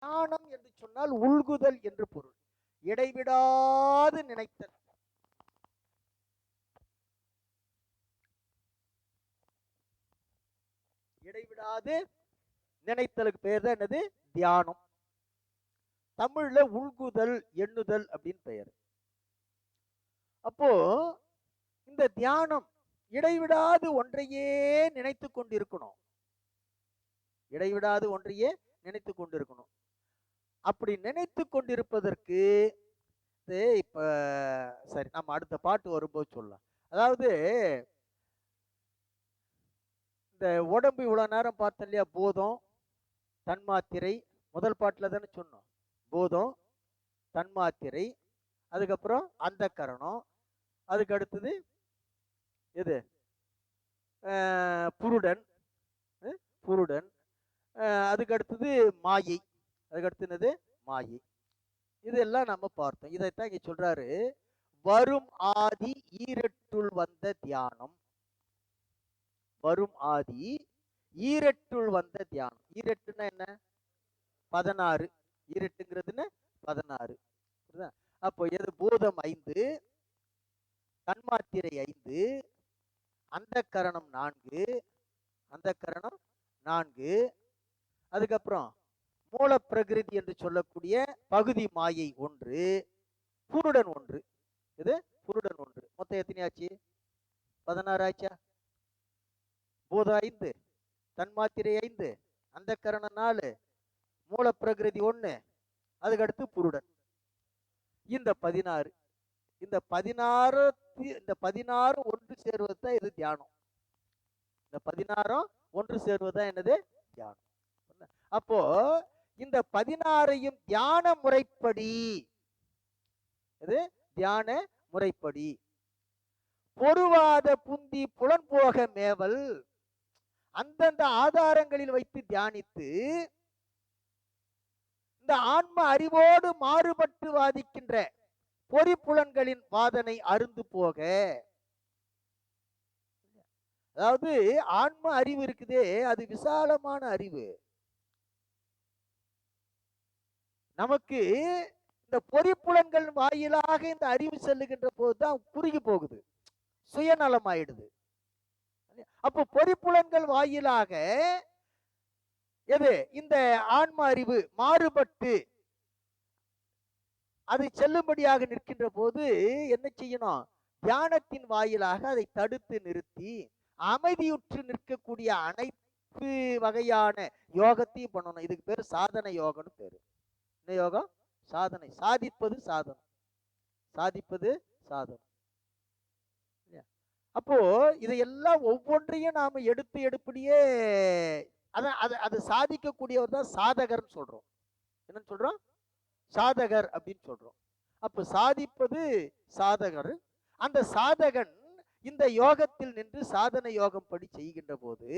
தியானம் என்று சொன்னால் உள்குதல் என்று பொருள். இடைவிடாது நினைத்தல். இடைவிடாது நினைத்தலுக்கு பேர் தான் என்னது? தியானம். தமிழ்ல உள்குதல் எண்ணுதல் அப்படின்னு பெயர். அப்போ இந்த தியானம் இடைவிடாது ஒன்றையே நினைத்து கொண்டிருக்கணும். இடைவிடாது ஒன்றையே நினைத்து கொண்டிருக்கணும். அப்படி நினைத்து கொண்டிருப்பதற்கு இப்ப சரி, நம்ம அடுத்த பாட்டு வரும்போது சொல்லலாம். அதாவது இந்த உடம்பு இவ்வளவு நேரம் பார்த்தோம் இல்லையா? போதம், தன்மாத்திரை. முதல் பாட்டுல தானே சொன்னோம். போதம், தன்மாத்திரை, அதுக்கப்புறம் அந்த கரணம், அதுக்கு அடுத்தது எது? புருடன், புருடன், அதுக்கு அடுத்தது மாயை, அதுக்கு அடுத்தது மாயை. இதெல்லாம் நம்ம பார்த்தோம். இதைத்தான் இங்க சொல்றாரு, வரும் ஆதி ஈரட்டுள் வந்த தியானம். வரும் ஆதி ஈரட்டுள் வந்த தியானம். ஈரட்டுன்னா என்ன? 16. ஈரட்டுங்கிறதுன்னு 16. அப்போ எது? பூதம் 5, தன்மாத்திரை 5, அந்த கரணம் 4, அந்த கரணம் 4, அதுக்கப்புறம் மூல பிரகிருதி என்று சொல்லக்கூடிய பகுதி மாயை 1, புருடன் 1. இது புருடன் 1. மொத்தம் எத்தனையாச்சு? 16 ஆச்சா? பூதம் 5, தன்மாத்திரை 5, அந்த கரணம் 4, மூல பிரகிருதி 1, அதுக்கு அடுத்து புருடன். இந்த 16, இந்த 16 ஒன்று சேர்வது தான் இது தியானம். இந்த 16 ஒன்று சேர்வதுதான் என்னது? தியானம். அப்போ இந்த 16ஐயும் தியான முறைப்படி, இது தியான முறைப்படி பொறுவாத புந்தி புலன்போக மேவல் அந்தந்த ஆதாரங்களில் வைத்து தியானித்து இந்த ஆன்ம அறிவோடு மாறுபட்டு வாதிக்கின்ற பொறிப்புலன்களின் வாதனை அருந்து போக. அதாவது ஆன்ம அறிவு இருக்குதே, அது விசாலமான அறிவு. நமக்கு இந்த பொறிப்புலன்கள் வாயிலாக இந்த அறிவு செல்லுகின்ற போதுதான் குறுகி போகுது, சுயநலம் ஆயிடுது. அப்போ பொறிப்புலன்கள் வாயிலாக எது? இந்த ஆன்ம அறிவு மாறுபட்டு அது செல்லும்படியாக நிற்கின்ற போது என்ன செய்யணும்? தியானத்தின் வாயிலாக அதை தடுத்து நிறுத்தி அமைதியுற்று நிற்கக்கூடிய அனைத்து வகையான யோகத்தையும் பண்ணணும். இதுக்கு பேரு சாதனை யோகம்னு பேரு. என்ன யோகம்? சாதனை. சாதிப்பது சாதனம், சாதிப்பது சாதனம். அப்போ இதையெல்லாம் ஒவ்வொன்றையும் நாம எடுத்து எடுப்படியே அது சாதிக்கக்கூடியவர் தான் சாதகர்னு சொல்றோம். என்னன்னு சொல்றோம்? சாதகர் அப்படின்னு சொல்றோம். அப்ப சாதிப்பது சாதகர். அந்த சாதகன் இந்த யோகத்தில் நின்று சாதனை யோகம் படி செய்கின்ற போது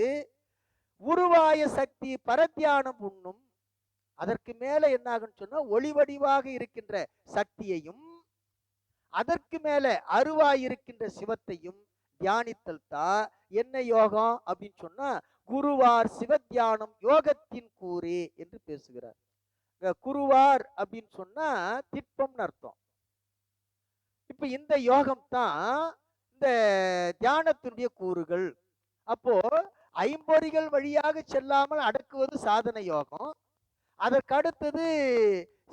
உருவாய சக்தி பரத்தியானம் உண்ணும். அதற்கு மேல என்ன ஆகுன்னு சொன்னா, ஒளிவடிவாக இருக்கின்ற சக்தியையும் அதற்கு மேல அருவாயிருக்கின்ற சிவத்தையும் தியானித்தல் தான் என்ன யோகம் அப்படின்னு சொன்னா, குருவார் சிவத்தியானம் யோகத்தின் கூறே என்று பேசுகிறார். குருவார் அப்படின்னு சொன்னா திட்பம்னு அர்த்தம். இப்ப இந்த யோகம் தான் இந்த தியானத்தினுடைய கூறுகள். அப்போ ஐம்பொறிகள் வழியாக செல்லாமல் அடக்குவது சாதனை யோகம். அதற்கு அடுத்தது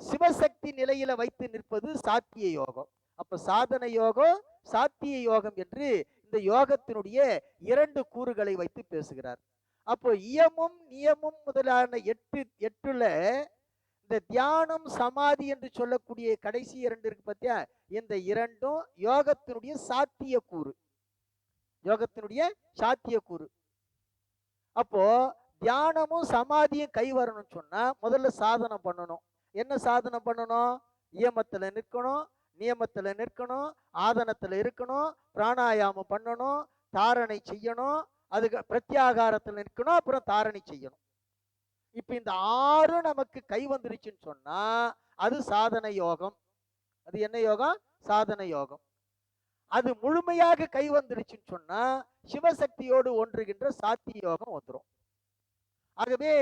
சிவசக்தி நிலையில வைத்து நிற்பது சாத்திய யோகம். அப்ப சாதனை யோகம், சாத்திய யோகம் என்று இந்த யோகத்தினுடைய 2 கூறுகளை வைத்து பேசுகிறார். அப்போ இயமும் நியமும் முதலான 8ல இந்த தியானம் சமாதி என்று சொல்லக்கூடிய கடைசி 2 இருக்கு பார்த்தியா? இந்த 2ம் யோகத்தினுடைய சாத்திய கூறு, யோகத்தினுடைய சாத்திய கூறு. அப்போ தியானமும் சமாதியும் கை வரணும்னு சொன்னா முதல்ல சாதனம் பண்ணணும். என்ன சாதனம் பண்ணணும்? இயமத்துல நிற்கணும், நியமத்துல நிற்கணும், ஆதனத்துல இருக்கணும், பிராணாயாமம் பண்ணணும், தாரணை செய்யணும், அதுக்கு பிரத்யாகாரத்துல நிற்கணும், அப்புறம் தாரணை செய்யணும். இப்ப இந்த 6 நமக்கு கை வந்துருச்சுன்னு சொன்னா அது சாதனை யோகம். அது என்ன யோகம்? சாதனை யோகம். அது முழுமையாக கை வந்துருச்சுன்னு சொன்னா சிவசக்தியோடு ஒன்றுகின்ற சாத்திய யோகம் வந்துடும். ஆகவே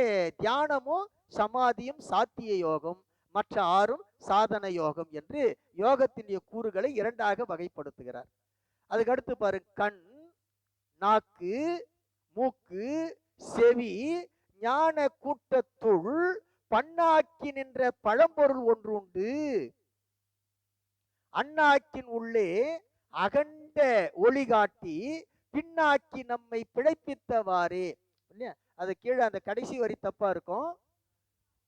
தியானமும் சமாதியும் சாத்திய யோகம், மற்ற ஆறும் சாதன யோகம் என்று யோகத்தின் கூறுகளை இரண்டாக வகைப்படுத்துகிறார். அதுக்கு அடுத்து பாரு, கண், நாக்கு, மூக்கு, செவி, ஞான கூட்டத்துள் பண்ணாக்கி நின்ற பழம்பொருள் ஒன்று உண்டு. அண்ணாக்கின் உள்ளே அகண்ட ஒளி காட்டி பின்னாக்கி நம்மை பிழைப்பித்தவாறே. இல்லையா? அது கீழே அந்த கடைசி வரி தப்பா இருக்கும்.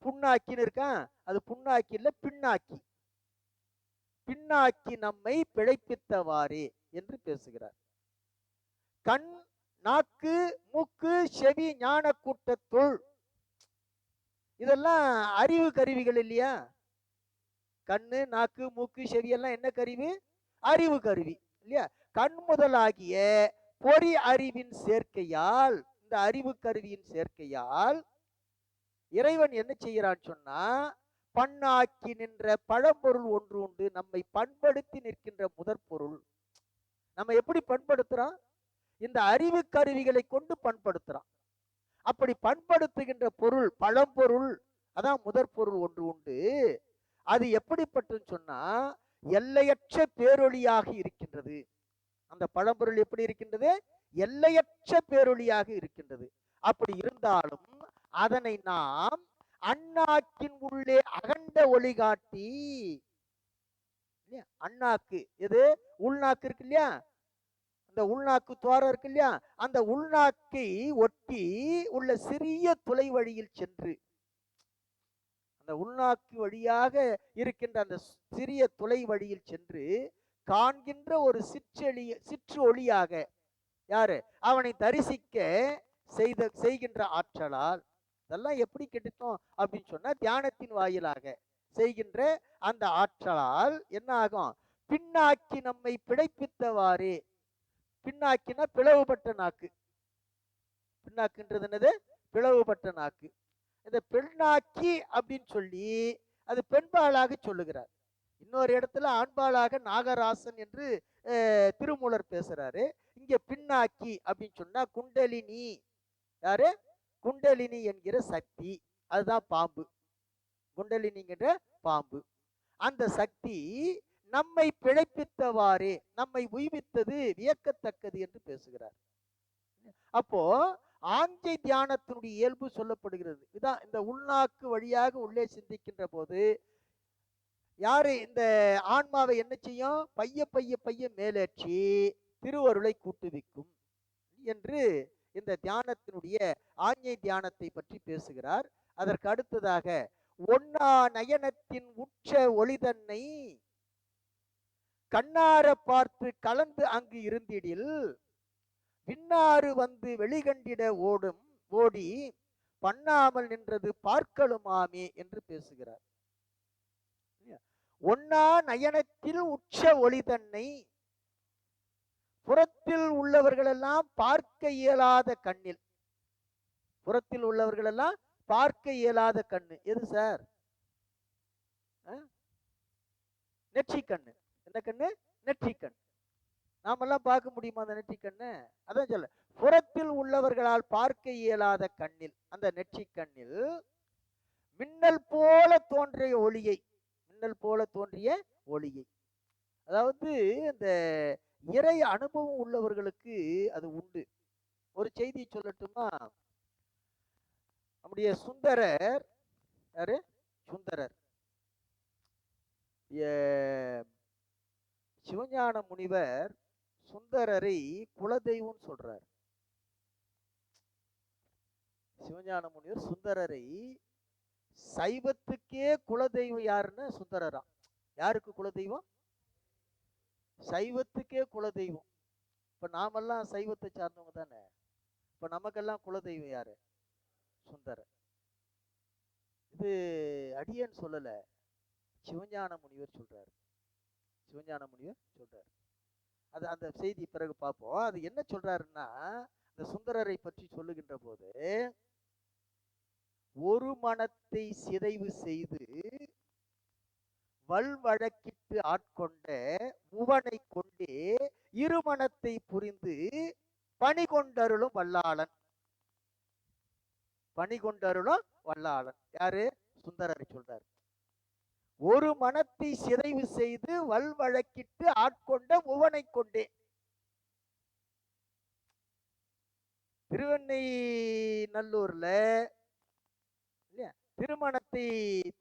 புண்ணாக்கின்னு இருக்கான், அது புண்ணாக்கி இல்ல, பின்னாக்கி. பின்னாக்கி நம்மை பிழைப்பித்தவாறே என்று பேசுகிறார். கண், நாக்கு, மூக்கு, செவி, ஞான கூட்டத்துள், இதெல்லாம் அறிவு கருவிகள் இல்லையா? கண்ணு, நாக்கு, மூக்கு, செவி எல்லாம் என்ன கருவி? அறிவு கருவி இல்லையா? கண் முதலாகிய பொறி அறிவின் சேர்க்கையால், இந்த அறிவு கருவியின் சேர்க்கையால் இறைவன் என்ன செய்கிறான் சொன்னா, பண்ணாக்கி நின்ற பழம்பொருள் ஒன்று உண்டு. நம்மை பண்படுத்தி நிற்கின்ற முதற் பொருள். நம்ம எப்படி பண்படுத்துறான்? இந்த அறிவு கருவிகளை கொண்டு பண்படுத்துறான். அப்படி பண்படுத்துகின்ற பொருள் பழம்பொருள், அதான் முதற் பொருள் ஒன்று உண்டு. அது எப்படிப்பட்டது சொன்னா, எல்லையற்ற பேரொளியாக இருக்கின்றது. அந்த பழம்பொருள் எப்படி இருக்கின்றது? எல்லையற்ற பேரொளியாக இருக்கின்றது. அப்படி இருந்தாலும் அதனை நாம் அண்ணாக்கின் உள்ளே அகண்ட ஒளி காட்டி, அண்ணாக்கு எது? உள்நாக்கு இருக்கு இல்லையா? அந்த உள்நாக்கு துவாரம் இருக்கு இல்லையா? அந்த உள்நாக்கை ஒட்டி உள்ள சிறிய துளை வழியில் சென்று, அந்த உள்நாக்கு வழியாக இருக்கின்ற அந்த சிறிய துளை வழியில் சென்று காண்கின்ற ஒரு சிற்று ஒளியாக யாரு? அவனை தரிசிக்க செய்கின்ற ஆற்றலால். இதெல்லாம் எப்படி கிடைத்தோம் அப்படின்னு சொன்னா, தியானத்தின் வாயிலாக செய்கின்ற அந்த ஆற்றலால் என்ன ஆகும்? பின்னாக்கி நம்மை பிழைப்பித்தவாறே. பின்னாக்கினா பிளவுபட்ட நாக்கு. பின்னாக்குன்றது என்னது? பிளவுபட்ட நாக்கு. இந்த பெண்ணாக்கி அப்படின்னு சொல்லி அது பெண்பாளாக சொல்லுகிறார். இன்னொரு இடத்துல ஆண்பாளாக நாகராசன் என்று திருமூலர் பேசுறாரு. இங்க பின்னாக்கி அப்படின்னு சொன்னா குண்டலினி. யாரு? குண்டலினி என்கிற சக்தி. அதுதான் பாம்பு. குண்டலினிங்கிற பாம்பு. அந்த சக்தி நம்மை பிழைப்பித்தவாறே, நம்மை உய்வித்தது வியக்கத்தக்கது என்று பேசுகிறார். அப்போ ஆஞ்சை தியானத்தினுடைய இயல்பு சொல்லப்படுகிறது. இதான் இந்த உள்நாக்கு வழியாக உள்ளே சிந்திக்கின்ற போது யாரு இந்த ஆன்மாவை என்ன செய்யும்? பைய பைய பைய மேலேற்றி திருவருளை கூட்டுவிக்கும் என்று இந்த தியானத்தினுடைய ஆஞ்சை தியானத்தை பற்றி பேசுகிறார். அதற்கு அடுத்ததாக ஒன்னா நயனத்தின் உச்ச ஒளிதன்னை கண்ணார பார்த்து கலந்து அங்கு இருந்திடில் விண்ணாறு வந்து வெளிகண்டிட ஓடி பண்ணாமல் நின்றது பார்க்கலுமாமே என்று பேசுகிறார். ஒன்னா நயனத்தில் உச்ச ஒளி தன்னை, புறத்தில் உள்ளவர்கள் எல்லாம் பார்க்க இயலாத கண்ணில், புறத்தில் உள்ளவர்கள் எல்லாம் பார்க்க இயலாத கண்ணு எது சார்? நெற்றி கண்ணு. என்ன கண்ணு? நெற்றி கண். நாமெல்லாம் பார்க்க முடியுமா அந்த நெற்றி கண்ணு? அதான் சொல்ல, புறத்தில் உள்ளவர்களால் பார்க்க இயலாத கண்ணில், அந்த நெற்றி கண்ணில் மின்னல் போல தோன்றிய ஒளியை, மின்னல் போல தோன்றிய ஒளியை, அதாவது இந்த இறை அனுபவம் உள்ளவர்களுக்கு அது உண்டு. ஒரு செய்தி சொல்லட்டுமா? நம்முடைய சுந்தரர், யாரு? சுந்தரர் சிவஞான முனிவர் சுந்தரரை குலதெய்வம் சொல்றார். சிவஞான முனிவர் சுந்தரரை சைவத்துக்கே குலதெய்வம் யாருன்னு சுந்தரரா. யாருக்கு குலதெய்வம்? சைவத்துக்கே குலதெய்வம். இப்ப நாமெல்லாம் சைவத்தை சார்ந்தவங்க தானே. இப்ப நமக்கெல்லாம் குலதெய்வம் யாரு? சுந்தரர். இது அடியேன் சொல்லல, சிவஞான முனிவர் சொல்றாரு. சிவஞான முனிவர் சொல்றாரு. அது அந்த செய்தி பிறகு பார்ப்போம். அது என்ன சொல்றாருன்னா, இந்த சுந்தரரை பற்றி சொல்லுகின்ற போது, ஒரு மனத்தை சிதைவு செய்து வல்வழக்கிட்டு ஆட்கொண்ட முவனை கொண்டே இருமனத்தை புரிந்து பணி கொண்டருளும் வல்லாளன். பணி கொண்டருளும் வல்லாளன். யாரு? சுந்தரரை சொல்றாரு. ஒரு மனத்தை சிதைவு செய்து வல்வழக்கிட்டு ஆட்கொண்ட உவனை கொண்டே. திருவெண்ணை நல்லூர்ல இல்லையா திருமணத்தை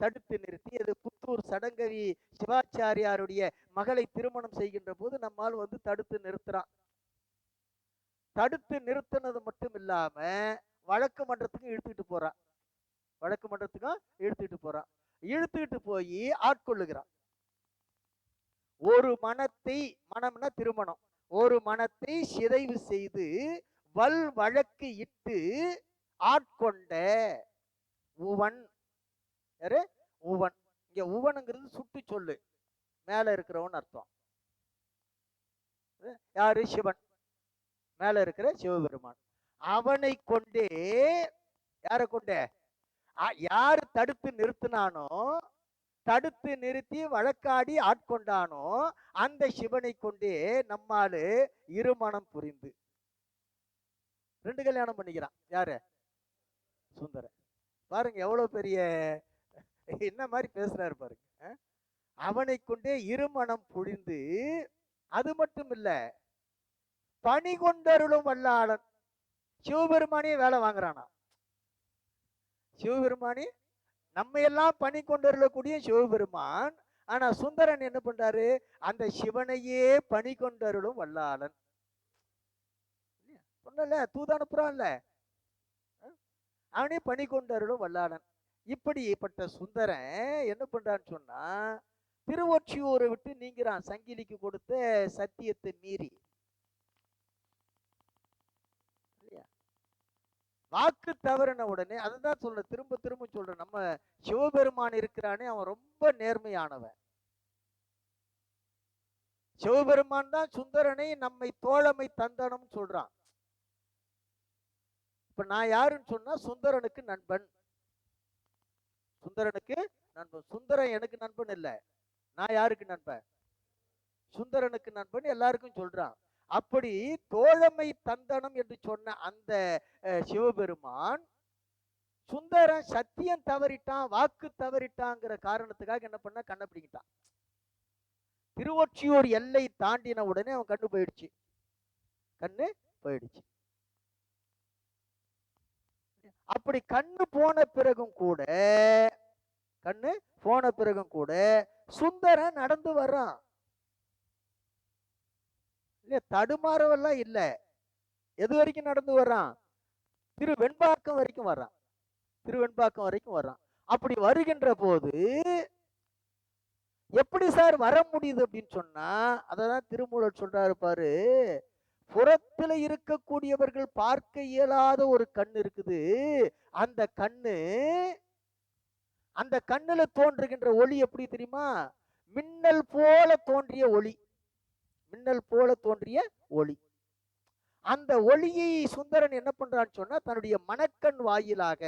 தடுத்து நிறுத்தி, அது புத்தூர் சடங்கவி சிவாச்சாரியாருடைய மகளை திருமணம் செய்கின்ற போது நம்மால் வந்து தடுத்து நிறுத்துறான். தடுத்து நிறுத்தினது மட்டும் இல்லாம வழக்கு மன்றத்துக்கும் இழுத்துக்கிட்டு போறான். வழக்கு மன்றத்துக்கும் இழுத்துக்கிட்டு போறான். இழுத்துக்கிட்டு போய் ஆட்கொள்ளுகிறான். ஒரு மனத்தை, மனம்னா திருமணம், ஒரு மனத்தை சிதைவு செய்து வல் வழக்கு இட்டு ஆட்கொண்ட உவன். யாரு? உவன். இங்க உவனுங்கிறது சுட்டு சொல்லு, மேல இருக்கிறவன் அர்த்தம். யாரு? சிவன், மேல இருக்கிற சிவபெருமான். அவனை கொண்டே, யாரை கொண்டே? யாரு தடுத்து நிறுத்தினானோ, தடுத்து நிறுத்தி வழக்காடி ஆட்கொண்டானோ அந்த சிவனை கொண்டே நம்மாலு இருமணம் புரிந்து 2 கல்யாணம் பண்ணிக்கிறான். யாரு? சுந்தர. பாருங்க எவ்வளவு பெரிய என்ன மாதிரி பேசுறாரு பாருங்க. அவனை கொண்டே இருமணம் புரிந்து, அது மட்டும் இல்ல, பணி கொண்டருளும் வல்லாளன். சிவபெருமானே வேலை வாங்குறானா. சிவபெருமானே நம்ம எல்லாம் பணி கொண்டருளக்கூடிய சிவபெருமான். ஆனா சுந்தரன் என்ன பண்றாரு? அந்த சிவனையே பணி கொண்டருளும் வல்லாளன். சொன்னல, தூதானுப்புறான்ல, அவனே பணி கொண்டருளும் வல்லாளன். இப்படிப்பட்ட சுந்தரன் என்ன பண்றான்னு சொன்னா, திருவொற்றியூரை விட்டு நீங்கிறான். சங்கிலிக்கு கொடுத்த சத்தியத்தை மீறி. வாக்கு தவறின உடனே, அதுதான் சொல்ற, திரும்ப திரும்ப சொல்ற, நம்ம சிவபெருமான் இருக்கிறானே அவன் ரொம்ப நேர்மையானவன். சிவபெருமான் தான் சுந்தரனை நம்மை தோழமை தந்தனம் சொல்றான். இப்ப நான் யாருன்னு சொன்னா சுந்தரனுக்கு நண்பன். சுந்தரனுக்கு நண்பன். சுந்தரன் எனக்கு நண்பன் இல்ல, நான் யாருக்கு நண்பன்? சுந்தரனுக்கு நண்பன் எல்லாருக்கும் சொல்றான். அப்படி தோழமை தந்தனம் என்று சொன்ன அந்த சிவபெருமான், சுந்தரன் சத்தியம் தவறிட்டான், வாக்கு தவறிட்டாங்கிற காரணத்துக்காக என்ன பண்ண, கண்ணை பிடிக்கிட்டான். திருவொற்றியூர் எல்லை தாண்டின உடனே அவன் கண்ணு போயிடுச்சு. கண்ணு போயிடுச்சு. அப்படி கண்ணு போன பிறகும் கூட, கண்ணு போன பிறகும் கூட சுந்தரன் நடந்து வர்றான். இல்ல தடுமாறவெல்லாம் இல்ல. எது வரைக்கும் நடந்து வர்றான்? திருவெண்பாக்கம் வரைக்கும் வர்றான். திருவெண்பாக்கம் வரைக்கும் வர்றான். அப்படி வருகின்ற போது எப்படி சார் வர முடியுது அப்படின்னு சொன்னா, அததான் திருமூலர் சொல்றாரு பாரு, புறத்துல இருக்கக்கூடியவர்கள் பார்க்க இயலாத ஒரு கண்ணு இருக்குது. அந்த கண்ணு, அந்த கண்ணுல தோன்றுகின்ற ஒளி எப்படி தெரியுமா? மின்னல் போல தோன்றிய ஒளி. மின்னல் போல தோன்றிய ஒளி. அந்த ஒளியை சுந்தரன் என்ன பண்றான்னு சொன்னா, தன்னுடைய மனக்கண் வாயிலாக,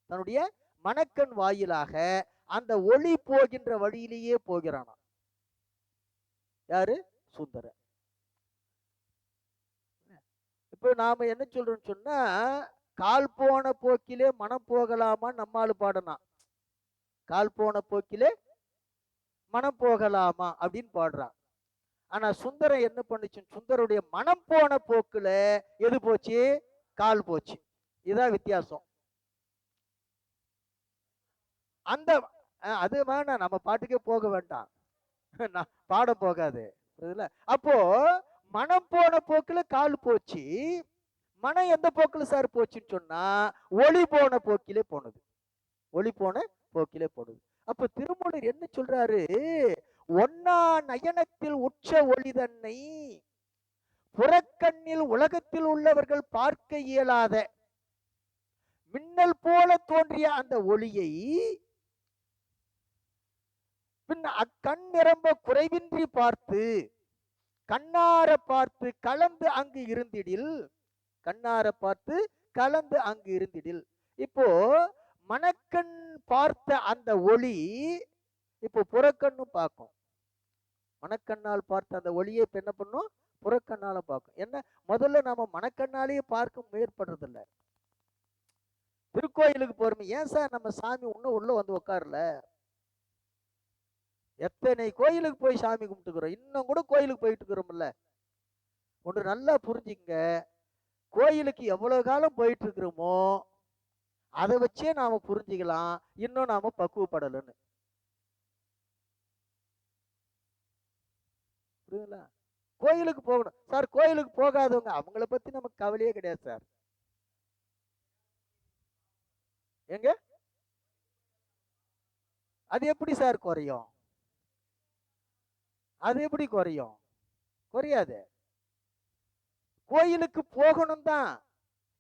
தன்னுடைய மனக்கண் வாயிலாக அந்த ஒளி போகின்ற வழியிலேயே போகிறானா. யாரு? சுந்தரன். இப்ப நாம என்ன சொல்றோம்னு சொன்னா, கால் போன போக்கிலே மனம் போகலாமா நம்மால் பாடணும். கால் போன போக்கிலே மனம் போகலாமா அப்படின்னு பாடுறான். ஆனா சுந்தரம் என்ன பண்ணுச்சு? சுந்தருடைய மனம் போன போக்குல எது போச்சு? கால் போச்சு. இதுதான் வித்தியாசம். அந்த அது வேணாம், நம்ம பாட்டுக்கே போக வேண்டாம், பாடம் போகாது. அப்போ மனம் போன போக்குல கால் போச்சு. மனம் எந்த போக்குல சார் போச்சுன்னு சொன்னா, ஒளி போன போக்கிலே போனது. ஒளி போன போக்கிலே போனது. அப்ப திருமூலர் என்ன சொல்றாரு? ஒன்னா நயனத்தில் உற்ற ஒளி தன்னை புறக்கண்ணில் உலகத்தில் உள்ளவர்கள் பார்க்க இயலாத மின்னல் போல தோன்றிய அந்த ஒளியை பின் அக்கண் நிரம்ப குறைவின்றி பார்த்து, கண்ணார பார்த்து கலந்து அங்கு இருந்திடில், கண்ணார பார்த்து கலந்து அங்கு இருந்திடில். இப்போ மனக்கண் பார்த்த அந்த ஒளி இப்போ புறக்கண்ணும் பார்க்கும். மனக்கண்ணால் பார்த்த அந்த ஒளியை இப்ப என்ன பண்ணும்? புறக்கண்ணால பார்க்கும். என்ன, முதல்ல நாம மனக்கண்ணாலேயே பார்க்க முயற்படுறதில்லை. திருக்கோயிலுக்கு போறோமே, ஏன் சார் நம்ம சாமி இன்னும் உள்ள வந்து உட்காரல? எத்தனை கோயிலுக்கு போய் சாமி கும்பிட்டுக்கிறோம், இன்னும் கூட கோயிலுக்கு போயிட்டு இருக்கிறோம்ல. ஒன்று நல்லா புரிஞ்சுங்க, கோயிலுக்கு எவ்வளவு காலம் போயிட்டு இருக்கிறோமோ அதை வச்சே நாம புரிஞ்சுக்கலாம் இன்னும் நாம பக்குவப்படலன்னு. புரியுதுங்களா? கோயிலுக்கு போகணும் சார், கோயிலுக்கு போகாதவங்க அவங்கள பத்தி நமக்கு கவலையே கிடையாது சார். எங்க அது எப்படி சார் குறையும்? அது எப்படி குறையும்? குறையாது. கோயிலுக்கு போகணும் தான்.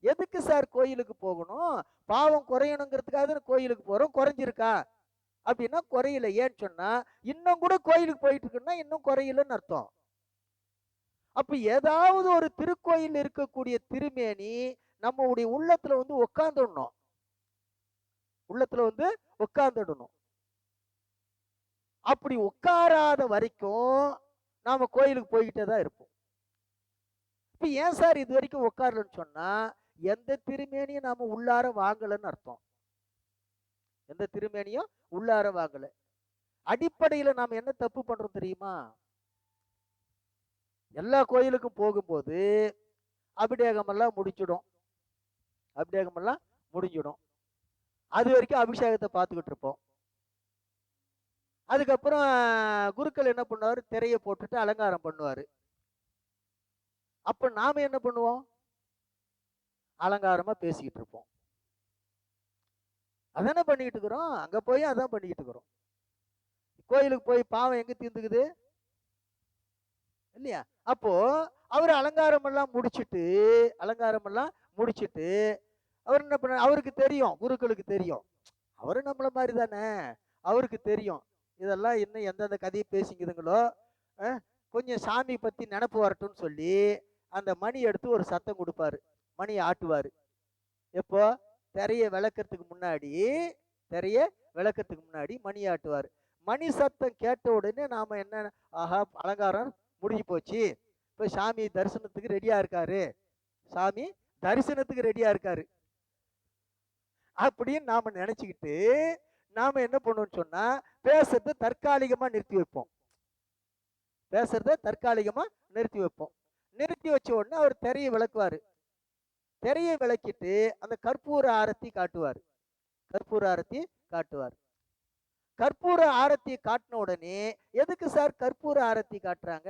எதுக்கு சார் கோயிலுக்கு போகணும்? பாவம் குறையணுங்கிறதுக்காக கோயிலுக்கு போறோம். குறைஞ்சிருக்கா அப்படின்னா குறையல. ஏன்னு சொன்னா இன்னும் கூட கோயிலுக்கு போயிட்டு இருக்குன்னா இன்னும் குறையலன்னு அர்த்தம். அப்ப ஏதாவது ஒரு திருக்கோயில் இருக்கக்கூடிய திருமேனி நம்முடைய உள்ளத்துல வந்து உட்கார்ந்துடணும். உள்ளத்துல வந்து உட்கார்ந்துடணும். அப்படி உட்காராத வரைக்கும் நாம கோயிலுக்கு போய்கிட்டே தான் இருப்போம். இப்ப ஏன் சார் இது வரைக்கும் உட்காரலன்னு சொன்னா எந்த திருமேனியும் நாம உள்ளார வாங்கலன்னு அர்த்தம். எந்த திருமேனியும் உள்ளார வாங்கல. அடிப்படையில நாம என்ன தப்பு பண்றோம் தெரியுமா? எல்லா கோயிலுக்கும் போகும்போது அபிஷேகம் எல்லாம் முடிச்சிடும். அபிஷேகம் எல்லாம் முடிஞ்சிடும். அது வரைக்கும் அபிஷேகத்தை பார்த்துக்கிட்டு இருப்போம். அதுக்கப்புறம் குருக்கள் என்ன பண்ணுவாரு? திரையை போட்டுட்டு அலங்காரம் பண்ணுவாரு. அப்ப நாம என்ன பண்ணுவோம்? அலங்காரமா பேசிக்கிட்டு இருப்போம். அதானே பண்ணிக்கிட்டு இருக்கிறோம். அங்க போய் அதான் பண்ணிக்கிட்டு இருக்கிறோம். கோயிலுக்கு போய் பாவம் எங்க தீர்ந்துக்குது இல்லையா? அப்போ அவர் அலங்காரம் எல்லாம் முடிச்சிட்டு அவர் என்ன பண்ண, அவருக்கு தெரியும், குருக்களுக்கு தெரியும், அவரு நம்மள மாதிரி தானே, அவருக்கு தெரியும் இதெல்லாம் இன்னும் எந்தெந்த கதையை பேசிக்குதுங்களோ, கொஞ்சம் சாமி பத்தி நினப்பு வரட்டும்னு சொல்லி அந்த மணி எடுத்து ஒரு சத்தம் கொடுப்பாரு. மணியை ஆட்டுவாரு. எப்போ? திரையை விளக்கறதுக்கு முன்னாடி மணி ஆட்டுவார். மணி சத்தம் கேட்ட உடனே நாம என்ன, ஆஹா அலங்காரம் முடிஞ்சு போச்சு, இப்ப சாமி தரிசனத்துக்கு ரெடியா இருக்காரு அப்படின்னு நாம நினைச்சுக்கிட்டு நாம என்ன பண்ணுவோம்னு சொன்னா பேசுறத தற்காலிகமா நிறுத்தி வைப்போம். நிறுத்தி வச்ச உடனே அவர் திரையை விளக்குவாரு. திரையை விளக்கிட்டு அந்த கற்பூர ஆரத்தி காட்டுவார். கற்பூர ஆரத்தி காட்டின உடனே, எதுக்கு சார் கற்பூர ஆரத்தி காட்டுறாங்க?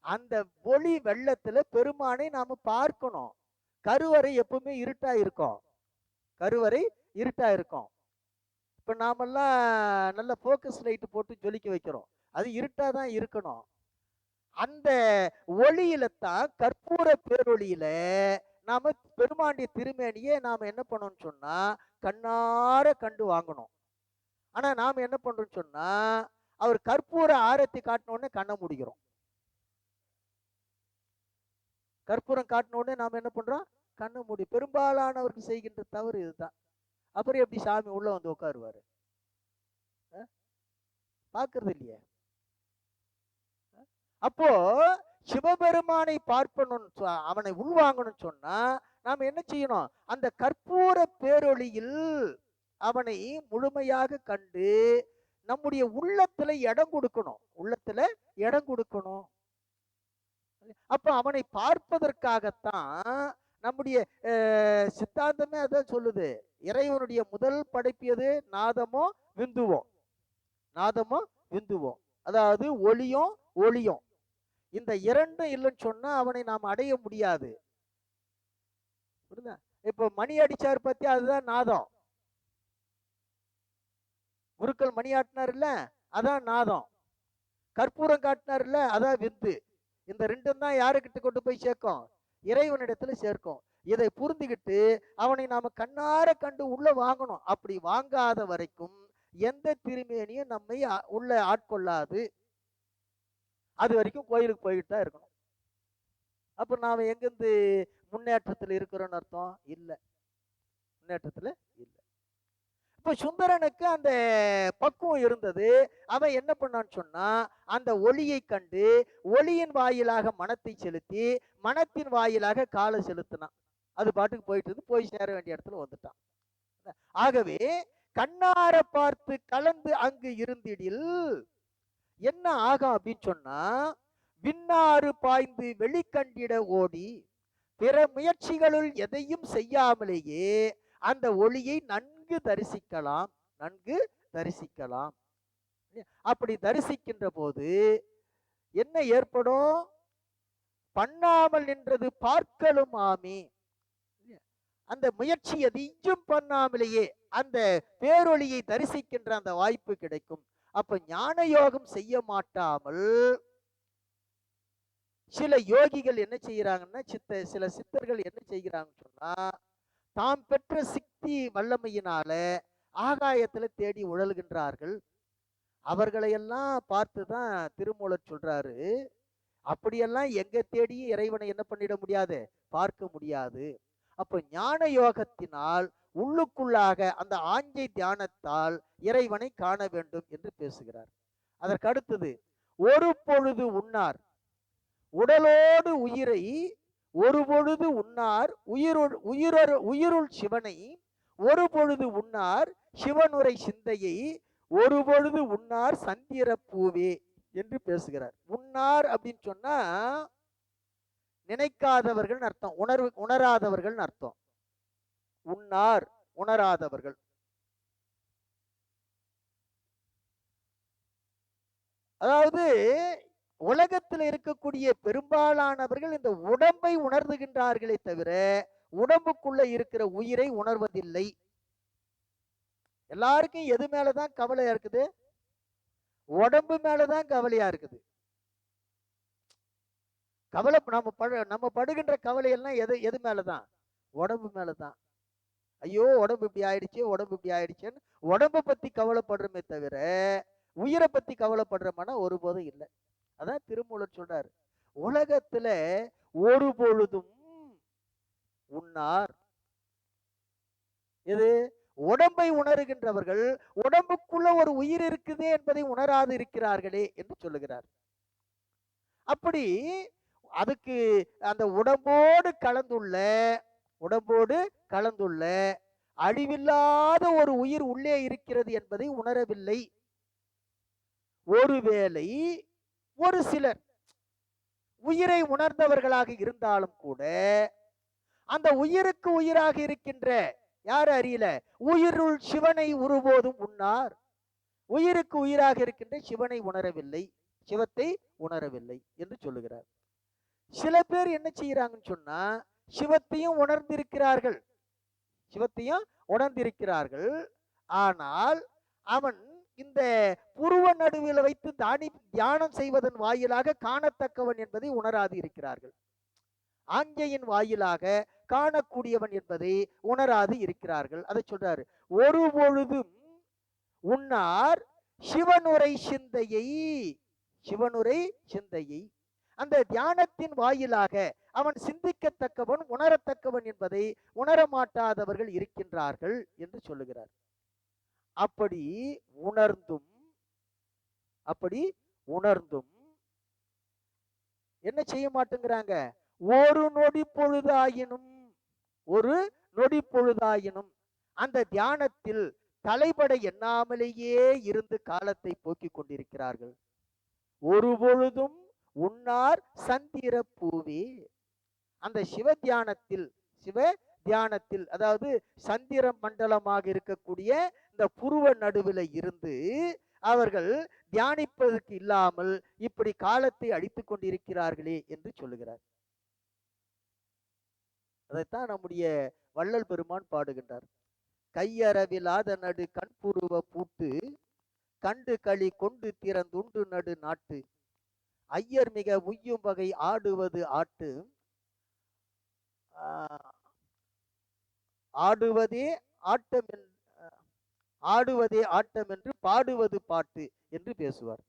அந்த ஒளி வெள்ளத்துல பெருமானை நாம பார்க்கணும். கருவறை எப்பவுமே இருட்டா இருக்கும். இப்ப நாமெல்லாம் நல்ல போக்கஸ் லைட் போட்டு ஜொலிக்க வைக்கிறோம். அது இருட்டா தான் இருக்கணும். அந்த ஒளியில தான், கற்பூர பேரொளியில நாம பெருமாண்டிய திருமேனியை நாம என்ன பண்ணோம்னு சொன்னா கண்ணார கண்டு வாங்கணும். ஆனா நாம என்ன பண்றோம்னு சொன்னா அவர் கற்பூர ஆரத்தி காட்டின உடனே கண்ணை முடிக்கிறோம். கற்பூரம் காட்டின உடனே நாம என்ன பண்றோம்? கண்ணை மூடி. பெரும்பாலானவருக்கு செய்கின்ற தவறு இதுதான். அப்புறம் எப்படி சாமி உள்ள வந்து உட்காருவாரு? பாக்குறது இல்லையே. அப்போ சிவபெருமானை பார்ப்பணும், அவனை உள்வாங்கணும்னு சொன்னா நாம என்ன செய்யணும்? அந்த கற்பூர பேரொளியில் அவனை முழுமையாக கண்டு நம்முடைய உள்ளத்துல இடம் கொடுக்கணும். அப்ப அவனை பார்ப்பதற்காகத்தான் நம்முடைய சித்தாந்தமே அதான் சொல்லுது. இறைவனுடைய முதல் படைப்பியது நாதமோ விந்துவோ, அதாவது ஒளியும். இந்த இரண்டும் இல்லைன்னு சொன்னா அவனை நாம் அடைய முடியாது. இப்ப மணி அடிச்சார் பத்தி, அதுதான் நாதம். குருக்கள் மணி ஆட்டினார்ல, அதான் நாதம். கற்பூரம் காட்டினார்ல, அதான் விந்து. இந்த ரெண்டும் தான் யாருக்கிட்ட கொண்டு போய் சேர்க்கும்? இறைவனிடத்துல சேர்க்கும். இதை புரிந்துகிட்டு அவனை நாம கண்ணார கண்டு உள்ள வாங்கணும். அப்படி வாங்காத வரைக்கும் எந்த திருமேனியும் நம்மை உள்ள ஆட்கொள்ளாது. அது வரைக்கும் கோயிலுக்கு போயிட்டு தான் இருக்கணும். அப்ப நாம எங்கிருந்து முன்னேற்றத்தில் இருக்கிறோம்னு அர்த்தம்? இல்லை, முன்னேற்றத்துல இல்லை. இப்ப சுந்தரனுக்கு அந்த பக்குவம் இருந்தது. அவன் என்ன பண்ணான்னு சொன்னா அந்த ஒளியை கண்டு ஒளியின் வாயிலாக மனத்தை செலுத்தி மனத்தின் வாயிலாக காலை செலுத்தினான். அது பாட்டுக்கு போயிட்டு இருந்து போய் சேர வேண்டிய இடத்துல வந்துட்டான். ஆகவே கண்ணார பார்த்து கலந்து அங்கு இருந்திடில் என்ன ஆகும் அப்படின்னு சொன்னா, விண்ணாறு பாய்ந்து வெளிக்கண்டிட ஓடி பிற முயற்சிகளுள் எதையும் செய்யாமலேயே அந்த ஒளியை நன்கு தரிசிக்கலாம், நன்கு தரிசிக்கலாம். அப்படி தரிசிக்கின்ற போது என்ன ஏற்படும்? பண்ணாமல் நின்றது பார்க்கலும் ஆமே. அந்த முயற்சி எதையும் பண்ணாமலேயே அந்த பேரொளியை தரிசிக்கின்ற அந்த வாய்ப்பு கிடைக்கும். அப்ப ஞான யோகம் செய்ய மாட்டாமல் சில யோகிகள் என்ன செய்யறாங்கன்னா, சில சித்தர்கள் என்ன செய்கிறாங்கன்னு சொன்னா, தாம் பெற்ற சக்தி வல்லமையினால ஆகாயத்துல தேடி உழல்கின்றார்கள். அவர்களையெல்லாம் பார்த்துதான் திருமூலர் சொல்றாரு, அப்படியெல்லாம் எங்க தேடியும் இறைவனை என்ன பண்ணிட முடியாது, பார்க்க முடியாது. அப்ப ஞான யோகத்தினால் உள்ளுக்குள்ளாக அந்த ஆஞ்சை தியானத்தால் இறைவனை காண வேண்டும் என்று பேசுகிறார். அதற்கு அடுத்தது, ஒரு பொழுது உண்ணார் உடலோடு உயிரை ஒரு பொழுது உண்ணார் உயிருள் சிவனை ஒரு பொழுது உண்ணார் சிவனுரை சிந்தையை ஒரு பொழுது உண்ணார் சந்திர பூவே என்று பேசுகிறார். உண்ணார் அப்படின்னு சொன்னா நினைக்காதவர்கள் அர்த்தம், உணராதவர்கள் அர்த்தம். உண்ணார் உணராதவர்கள். அதாவது உலகத்தில் இருக்கக்கூடிய பெரும்பாலானவர்கள் இந்த உடம்பை உணர்ந்துகின்றார்களே தவிர உடம்புக்குள்ள இருக்கிற உயிரை உணர்வதில்லை. எல்லாருக்கும் எது மேலதான் கவலையா இருக்குது? உடம்பு மேலதான் கவலையா இருக்குது. கவலை நம்ம படுகின்ற கவலை எல்லாம் எது மேலதான்? உடம்பு மேலதான். ஐயோ உடம்பு இப்படி ஆயிடுச்சு, உடம்பு இப்படி ஆயிடுச்சுன்னு உடம்பை பத்தி கவலைப்படுறமே தவிர உயிரை பத்தி கவலைப்படுறமான ஒருபோதும் இல்லை. அதான் திருமூலர் சொல்றாரு, உலகத்துல ஒரு பொழுதும் உண்ணார். இது உடம்பை உணர்கின்றவர்கள் உடம்புக்குள்ள ஒரு உயிர் இருக்குதே என்பதை உணராது இருக்கிறார்களே என்று சொல்லுகிறார். அப்படி அதுக்கு அந்த உடம்போடு கலந்துள்ள அழிவில்லாத ஒரு உயிர் உள்ளே இருக்கிறது என்பதை உணரவில்லை. ஒருவேளை ஒரு சிலர் உயிரை உணர்ந்தவர்களாக இருந்தாலும் கூட அந்த உயிருக்கு உயிராக இருக்கின்ற யார் அறியல, உயிருள் சிவனை ஒருபோதும் உண்ணார். உயிருக்கு உயிராக இருக்கின்ற சிவனை உணரவில்லை, சிவத்தை உணரவில்லை என்று சொல்லுகிறார். சில பேர் என்ன செய்யறாங்கன்னு சொன்னா, சிவத்தையும் உணர்ந்திருக்கிறார்கள். ஆனால் அவன் இந்த புருவ நடுவில் வைத்து தியானம் செய்வதன் வாயிலாக காணத்தக்கவன் என்பதை உணராது இருக்கிறார்கள். ஆஞ்சையின் வாயிலாக காணக்கூடியவன் என்பதை உணராது இருக்கிறார்கள். அதை சொல்றாரு, ஒரு பொழுதும் உன்னார் சிவனுரை சிந்தையை அந்த தியானத்தின் வாயிலாக அவன் சிந்திக்கத்தக்கவன் உணரத்தக்கவன் என்பதை உணரமாட்டாதவர்கள் இருக்கின்றார்கள் என்று சொல்லுகிறார். அப்படி உணர்ந்தும் என்ன செய்ய மாட்டேங்கிறாங்க? ஒரு நொடி பொழுதாயினும் அந்த தியானத்தில் தலைபட எண்ணாமலேயே இருந்து காலத்தை போக்கிக் கொண்டிருக்கிறார்கள். ஒரு பொழுதும் உன்னார் சந்திர பூவே. அந்த சிவ தியானத்தில் அதாவது சந்திர மண்டலமாக இருக்கக்கூடிய இந்த புருவ நடுவில் இருந்து அவர்கள் தியானிப்பதற்கு இல்லாமல் இப்படி காலத்தை அடித்துக் கொண்டிருக்கிறார்களே என்று சொல்லுகிறார். அதைத்தான் நம்முடைய வள்ளல் பெருமான் பாடுகின்றார். கையறவிலாத நடு கண்புருவ பூட்டு கண்டு களி கொண்டு திறந்துண்டு நடு நாட்டு ஐயர் மிக உய்யும் வகை ஆடுவது ஆடுவதே ஆட்டம் என்று பாடுவது பாட்டு என்று பேசுவார்.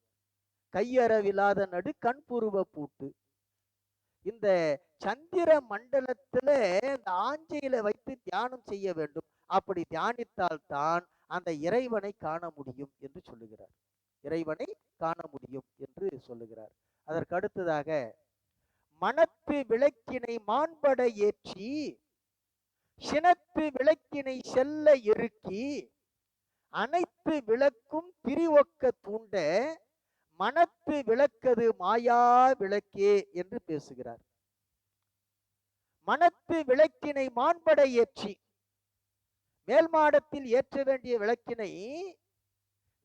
கையறவிலாத நடு கண்புருவ பூட்டு. இந்த சந்திர மண்டலத்துல இந்த ஆஞ்சையில வைத்து தியானம் செய்ய வேண்டும். அப்படி தியானித்தால் தான் அந்த இறைவனை காண முடியும் என்று சொல்லுகிறார். அதற்கு அடுத்ததாக, மனத்து விளக்கினை மாண்பட ஏற்றி சினத்து விளக்கினை செல்ல இறுக்கி அனைத்து விளக்கும் திரிவொக்க தூண்ட மனத்து விளக்கது மாயா விளக்கே என்று பேசுகிறார். மனத்து விளக்கினை மாண்பட ஏற்றி, மேல் மாடத்தில் ஏற்ற வேண்டிய விளக்கினை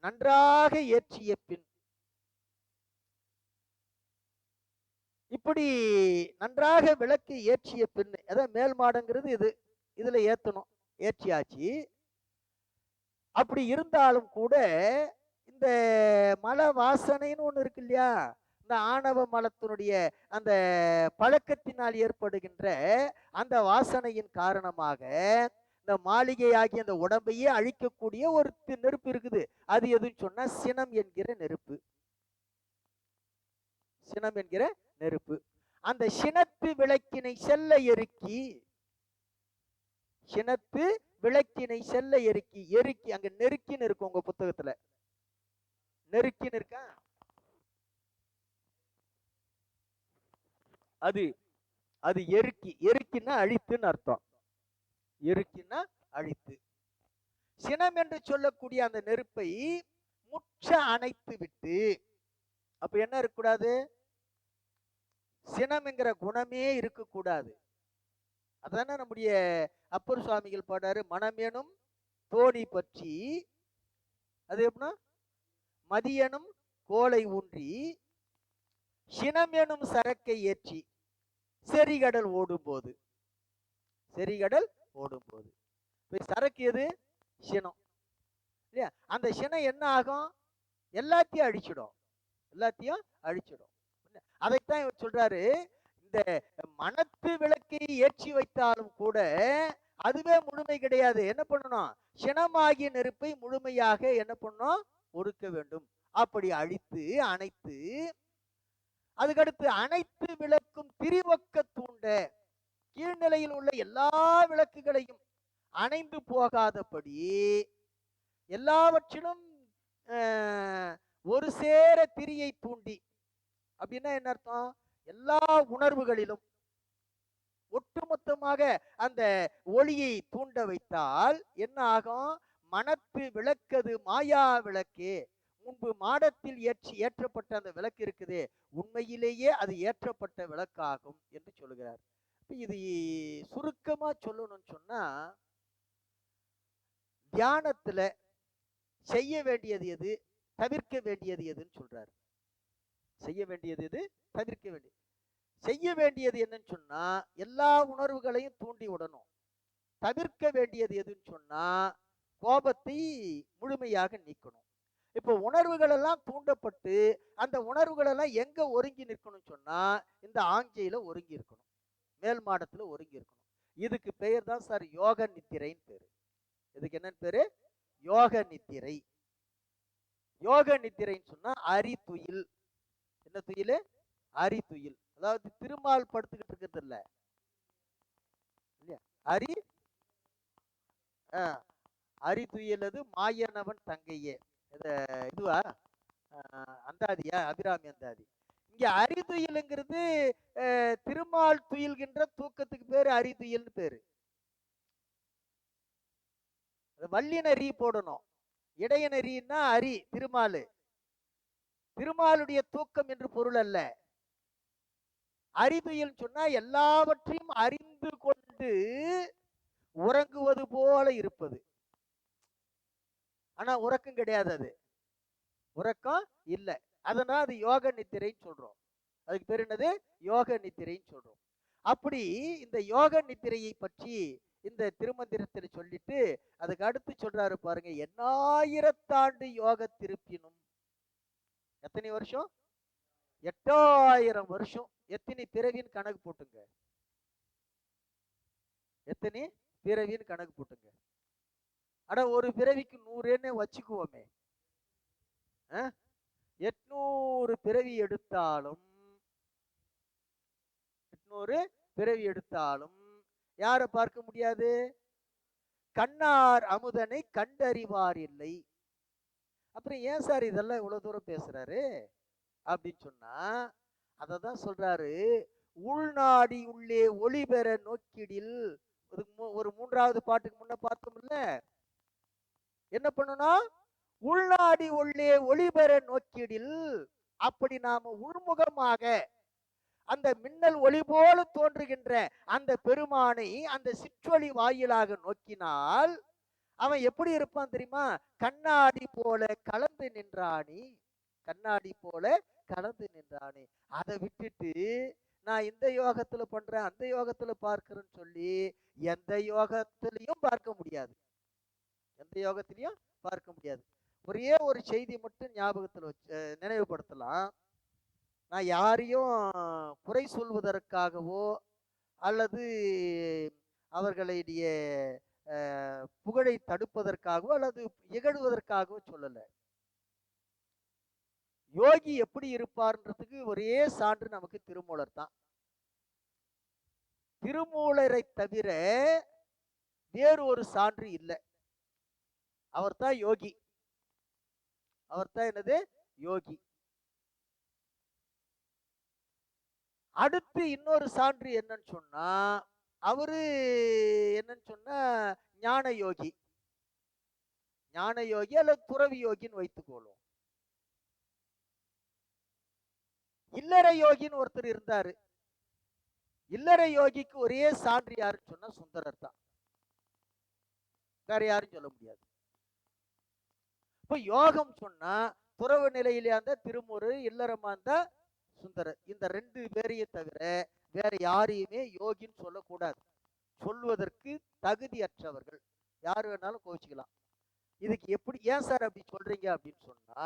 நன்றாக ஏற்றிய பின், இப்படி நன்றாக விளக்கு ஏற்றிய பின், அதான் மேல் மாடங்கிறது இது, இதுல ஏத்தணும், ஏற்றியாச்சு. அப்படி இருந்தாலும் கூட இந்த மல வாசனைன்னு ஒண்ணு இருக்கு இல்லையா, இந்த ஆணவ மலத்தினுடைய அந்த பழக்கத்தினால் ஏற்படுகின்ற அந்த வாசனையின் காரணமாக இந்த மாளிகை ஆகிய அந்த உடம்பையே அழிக்கக்கூடிய ஒரு நெருப்பு இருக்குது. அது எதுன்னு சொன்னா சினம் என்கிற நெருப்பு. சினம் என்கிற நெருப்பு. அந்த சினத்து விளக்கினை செல்ல எருக்கி, சினத்து விளக்கினை செல்ல எருக்கி, எருக்கி அங்க நெருக்கின்னு இருக்கும் உங்க புத்தகத்துல, நெருக்கின்னு இருக்கா, அது அது எருக்கி, எருக்கின்னா அழித்துன்னு அர்த்தம், எருக்கின்னா அழித்து. சினம் என்று சொல்லக்கூடிய அந்த நெருப்பை முற்ற அணைத்து விட்டு, அப்ப என்ன இருக்கக்கூடாது, சினம் என்கிற குணமே இருக்கக்கூடாது. அதான நம்முடைய அப்பர் சுவாமிகள் பாடாரு, மனமேனும் தோணி பற்றி, அது எப்படின்னா மதியனும் கோலை ஊன்றி சினமேனும் சரக்கை ஏற்றி செரிகடல் ஓடும் போது, செரிகடல் ஓடும் போது. சரக்கு எது, சினம் இல்லையா? அந்த சினம் என்ன ஆகும், எல்லாத்தையும் அழிச்சிடும், எல்லாத்தையும் அழிச்சிடும். அதைத்தான் இவர் சொல்றாரு, இந்த மனத்து விளக்கை ஏற்றி வைத்தாலும் கூட அதுவே முழுமை கிடையாது. என்ன பண்ணணும், சினமாகிய நெருப்பை முழுமையாக என்ன பண்ணணும், ஒடுக்க வேண்டும். அப்படி அழித்து அணைத்து, அதுக்கடுத்து அனைத்து விளக்கும் திரிவொக்க தூண்ட, கீழ்நிலையில் உள்ள எல்லா விளக்குகளையும் அணைந்து போகாதபடி எல்லாவற்றிலும் ஒரு சேர திரியை தூண்டி, அப்படின்னா என்ன அர்த்தம், எல்லா உணர்வுகளிலும் ஒட்டுமொத்தமாக அந்த ஒளியை தூண்ட வைத்தால் என்ன ஆகும், மனத்து விளக்கது மாயா விளக்கே. முன்பு மாடத்தில் ஏற்றப்பட்ட அந்த விளக்கு இருக்குது, உண்மையிலேயே அது ஏற்றப்பட்ட விளக்காகும் என்று சொல்லுகிறார். இது சுருக்கமா சொல்லணும்னு சொன்னா, தியானத்துல செய்ய வேண்டியது எது, தவிர்க்க வேண்டியது எதுன்னு சொல்றாரு. செய்ய வேண்டியது எது, தவிர்க்க வேண்டியது. செய்ய வேண்டியது என்னன்னு சொன்னா எல்லா உணர்வுகளையும் தூண்டி விடணும். தவிர்க்க வேண்டியது எதுன்னு சொன்னா கோபத்தை முழுமையாக நீக்கணும். இப்போ உணர்வுகள் எல்லாம் தூண்டப்பட்டு அந்த உணர்வுகள் எல்லாம் எங்க ஒருங்கி நிற்கணும்னு சொன்னா இந்த ஆஞ்சையில ஒருங்கி இருக்கணும், மேல் மாடத்துல ஒருங்கி இருக்கணும். இதுக்கு பெயர் தான் சார் யோக நித்திரைன்னு பேரு. இதுக்கு என்னன்னு பேரு, யோக நித்திரை. யோக நித்திரைன்னு சொன்னா அரி துயில். என்ன துயில், அரி துயில். அதாவது திருமால் படுத்துக்கிட்டு இருக்கிறது இல்ல இல்லையா, அரி அரி துயிலது மாயனவன் தங்கையே. இதுவா அந்தாதியா, அபிராமி அந்தாதி. இங்க அரி துயிலுங்கிறது திருமால் துயில்கின்ற தூக்கத்துக்கு பேரு அரி துயில்னு பேரு. வல்லினரி போடணும், இடையனரின்னா அரி திருமாலு, திருமாலுடைய தூக்கம் என்று பொருள் அல்ல. அறிதுயில் சொன்னா எல்லாவற்றையும் அறிந்து கொண்டு உறங்குவது போல இருப்பது. ஆனா உறக்கம் கிடையாது, அது உறக்கம் இல்லை. அதனால அது யோக நித்திரைன்னு சொல்றோம். அதுக்கு பேர் என்னது, யோக நித்திரைன்னு சொல்றோம். அப்படி இந்த யோக நித்திரையை பற்றி இந்த திருமந்திரத்தில் சொல்லிட்டு அதுக்கு அடுத்து சொல்றாரு பாருங்க, 8000 யோக திருப்பினும். எத்தனை வருஷம், 8000 வருஷம். எத்தனை பிறவின்னு கணக்கு போட்டுங்க, எத்தனை பிறவின்னு கணக்கு போட்டுங்க. ஆனா ஒரு பிறவிக்கு 100 வச்சுக்குவோமே, 800 பிறவி எடுத்தாலும், 800 பிறவி எடுத்தாலும் யாரை பார்க்க முடியாது, கண்ணார் அமுதனை கண்டறிவார் இல்லை. அப்புறம் ஏன் சார் இதெல்லாம் இவ்வளவு தூரம் பேசுறாரு அப்படின்னு சொன்னா, அததான் சொல்றாரு, உள்நாடி உள்ளே ஒளி பெற நோக்கிடில் ஒரு மூன்றாவது பாட்டுக்கு முன்ன பார்த்தோம்ல, என்ன பண்ணணும்? உள்நாடி உள்ளே ஒளிபெற நோக்கிடில். அப்படி நாம உள்முகமாக அந்த மின்னல் ஒளி போல தோன்றுகின்ற அந்த பெருமானை அந்த சிற்றொளி வாயிலாக நோக்கினால் அவன் எப்படி இருப்பான் தெரியுமா? கண்ணாடி போல கலந்து நின்றானே, கண்ணாடி போல கலந்து நின்றானே. அதை விட்டுட்டு நான் இந்த யோகத்துல பண்றேன், அந்த யோகத்துல பார்க்கிறேன்னு சொல்லி எந்த யோகத்திலையும் பார்க்க முடியாது. எந்த யோகத்திலையும் பார்க்க முடியாது. ஒரே ஒரு செய்தி மட்டும் ஞாபகத்துல வச்சு நினைவுபடுத்தலாம். நான் யாரையும் குறை சொல்வதற்காகவோ அல்லது அவர்களுடைய புகழை தடுப்பதற்காகவோ அல்லது இகழுவதற்காகவோ சொல்லல. யோகி எப்படி இருப்பார்ன்றதுக்கு ஒரே சான்று நமக்கு திருமூலர் தான். திருமூலரை தவிர வேறு ஒரு சான்று இல்லை. அவர் தான் யோகி. அவர் தான் என்னது? யோகி. அடுத்து இன்னொரு சான்று என்னன்னு சொன்னா, அவரு என்னன்னு சொன்னா ஞான யோகி. ஞான யோகி அல்லது துறவி யோகின்னு வைத்துக்கொள்ளும். இல்லற யோகின்னு ஒருத்தர் இருந்தாரு. இல்லற யோகிக்கு ஒரே சான்று யாருன்னு சொன்னா சுந்தரர் தான். வேற யாரும் சொல்ல முடியாது. இப்ப யோகம் சொன்னா துறவு நிலையிலே அந்த திருமுரு, இல்லறமா இருந்தா சுந்தரர். இந்த ரெண்டு பேரையும் தவிர வேற யாரையுமே யோகின்னு சொல்லக்கூடாது. சொல்வதற்கு தகுதியற்றவர்கள். யாரு வேணாலும் கோவிச்சுக்கலாம். இதுக்கு எப்படி ஏன் சார் அப்படி சொல்றீங்க அப்படின்னு சொன்னா,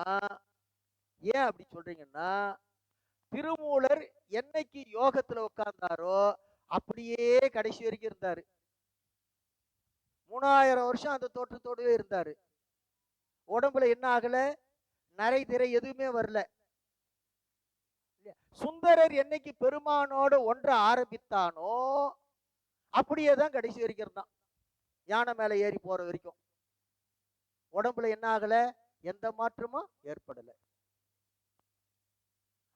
ஏன் அப்படி சொல்றீங்கன்னா, திருமூலர் என்னைக்கு யோகத்துல உட்கார்ந்தாரோ அப்படியே கடைசி வரைக்கும் இருந்தாரு. 3000 வருஷம் அந்த தோற்றத்தோடவே இருந்தாரு. உடம்புல என்ன ஆகல? நரை திரை எதுவுமே வரல. சுந்தரர் என்னைக்கு பெருமானோட ஒன்ற ஆரம்பித்தானோ அப்படியே தான் கடைசி வரைக்கும் இருந்தான். யானை மேல ஏறி போற வரைக்கும் உடம்புல என்ன ஆகல? எந்த மாற்றமும் ஏற்படல.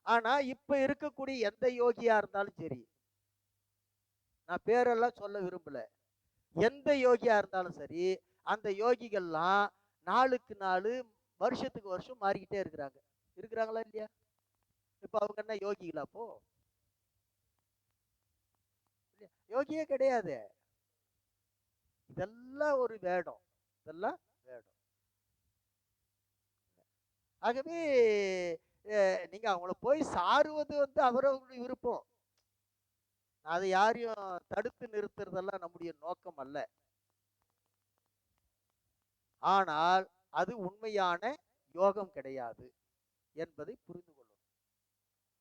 ஆனா இப்ப இருக்கக்கூடிய எந்த யோகியா இருந்தாலும் சரி, நான் பேரெல்லாம் சொல்ல விரும்பல, எந்த யோகியா இருந்தாலும் சரி, அந்த யோகிகள்லாம் நாளுக்கு நாள் வருஷத்துக்கு வருஷம் மாறிக்கிட்டே இருக்கிறாங்க. இருக்கிறாங்களா இல்லையா? இப்ப அவங்க என்ன யோகிகளா? அப்போ யோகியே கிடையாது. இதெல்லாம் ஒரு வேடம். இதெல்லாம் வேடம். ஆகவே நீங்க அவங்கள போய் சாருவது அவரவர்களுடைய விருப்பம். அதை யாரையும் தடுத்து நிறுத்துறதெல்லாம் நம்முடைய நோக்கம் அல்ல. ஆனால் அது உண்மையான யோகம் கிடையாது என்பதை புரிந்து கொள்ளும்.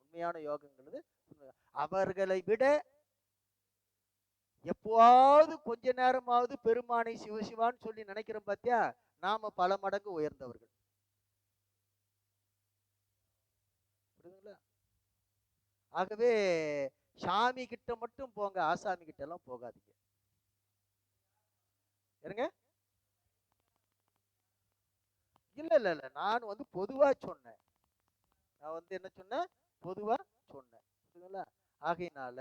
உண்மையான யோகங்கிறது அவர்களை விட எப்போவாவது கொஞ்ச நேரமாவது பெருமானை சிவசிவான்னு சொல்லி நினைக்கிறோம் பாத்தியா, நாம பல மடங்கு உயர்ந்தவர்கள். புரியுதுங்களா? ஆகவே சாமி கிட்ட மட்டும் போங்க, ஆசாமி கிட்ட எல்லாம் போகாதீங்க. இருங்க. இல்ல இல்ல இல்ல, நான் பொதுவா சொன்னேன். நான் என்ன சொன்னேன்? பொதுவா சொன்னேன். புரியுதுங்களா? ஆகையினால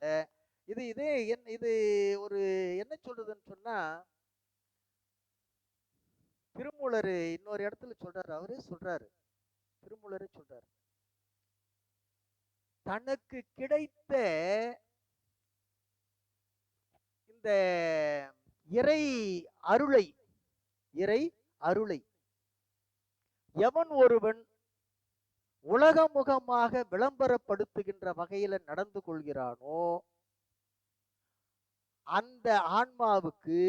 இது இது இது ஒரு என்ன சொல்றதுன்னு சொன்னா, திருமூலர் இன்னொரு இடத்துல சொல்றாரு. அவரே சொல்றாரு, திருமூலரே சொல்றாரு, தனக்கு கிடைத்த இந்த இறை அருளை, இறை அருளை எவன் ஒருவன் உலகமுகமாக விளம்பரப்படுத்துகின்ற வகையில நடந்து கொள்கிறானோ அந்த ஆன்மாவுக்கு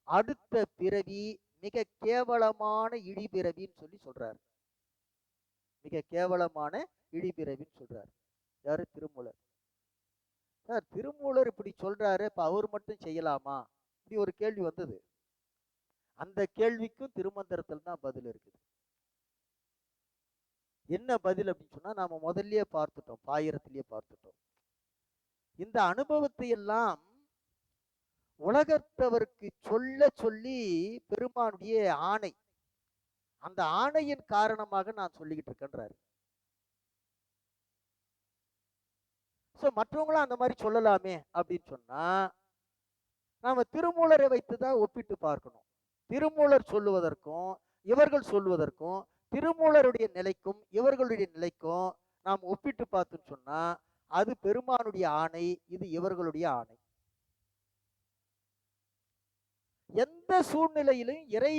அடுத்த பிறவி மிக கேவலமான இழிபிறவின்னு சொல்லி சொல்றாரு. மிக கேவலமான இழிபிறவின்னு சொல்றாரு. யாரு? திருமூலர். சார், திருமூலர் இப்படி சொல்றாரு, இப்ப அவர் மட்டும் செய்யலாமா? இப்படி ஒரு கேள்வி வந்தது. அந்த கேள்விக்கும் திருமந்திரத்தில் தான் பதில் இருக்குது. என்ன பதில் அப்படின்னு சொன்னா, நாம முதல்லயே பார்த்துட்டோம், பாயிரத்திலேயே பார்த்துட்டோம். இந்த அனுபவத்தை எல்லாம் உலகத்தவருக்கு சொல்ல சொல்லி பெருமானுடைய ஆணை, அந்த ஆணையின் காரணமாக நான் சொல்லிக்கிட்டு இருக்கேன்றாரு. மற்றவங்களும் அந்த மாதிரி சொல்லலாமே அப்படின்னு சொன்னா, நாம திருமூலரை வைத்துதான் ஒப்பிட்டு பார்க்கணும். திருமூலர் சொல்லுவதற்கும் இவர்கள் சொல்லுவதற்கும், திருமூலருடைய நிலைக்கும் இவர்களுடைய நிலைக்கும் நாம் ஒப்பிட்டு பார்த்தோம்னு சொன்னா அது பெருமானுடைய ஆணை, இது இவர்களுடைய ஆணை. எந்த சூழ்நிலையிலும் இறை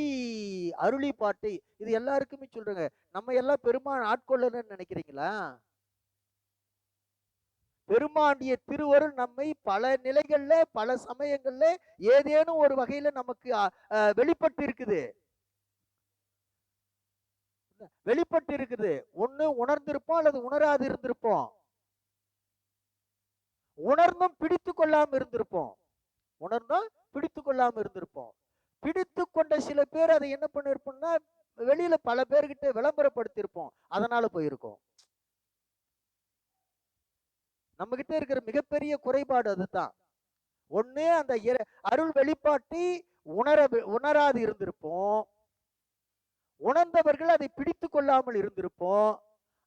அருளி பாட்டு இது எல்லாருக்குமே சொல்றேங்க. நம்ம எல்லாம் பெருமான் ஆட்கொள்ளணும்னு நினைக்கிறீங்களா? பெருமாண்டிய திருவருள் நம்மை பல நிலைகள்ல பல சமயங்கள்ல ஏதேனும் ஒரு வகையில நமக்கு வெளிப்பட்டு இருக்குது. வெளிப்பட்டு இருக்குது. ஒண்ணு உணர்ந்திருப்போம் அல்லது உணராது இருந்திருப்போம். உணர்ந்தும் பிடித்து கொள்ளாம இருந்திருப்போம். உணர்ந்தும் பிடித்து கொள்ளாம இருந்திருப்போம். பிடித்து கொண்ட சில பேர் அதை என்ன பண்ணிருப்போம்னா வெளியில பல பேர்கிட்ட விளம்பரப்படுத்தியிருப்போம். அதனால போயிருக்கோம். நம்ம கிட்ட இருக்கிற மிகப்பெரிய குறைபாடு அதுதான். ஒண்ணு அந்த அருள் வெளிப்பாட்டை உணராது இருந்திருப்போம். உணர்ந்தவர்கள் அதை பிடித்து கொள்ளாமல் இருந்திருப்போம்.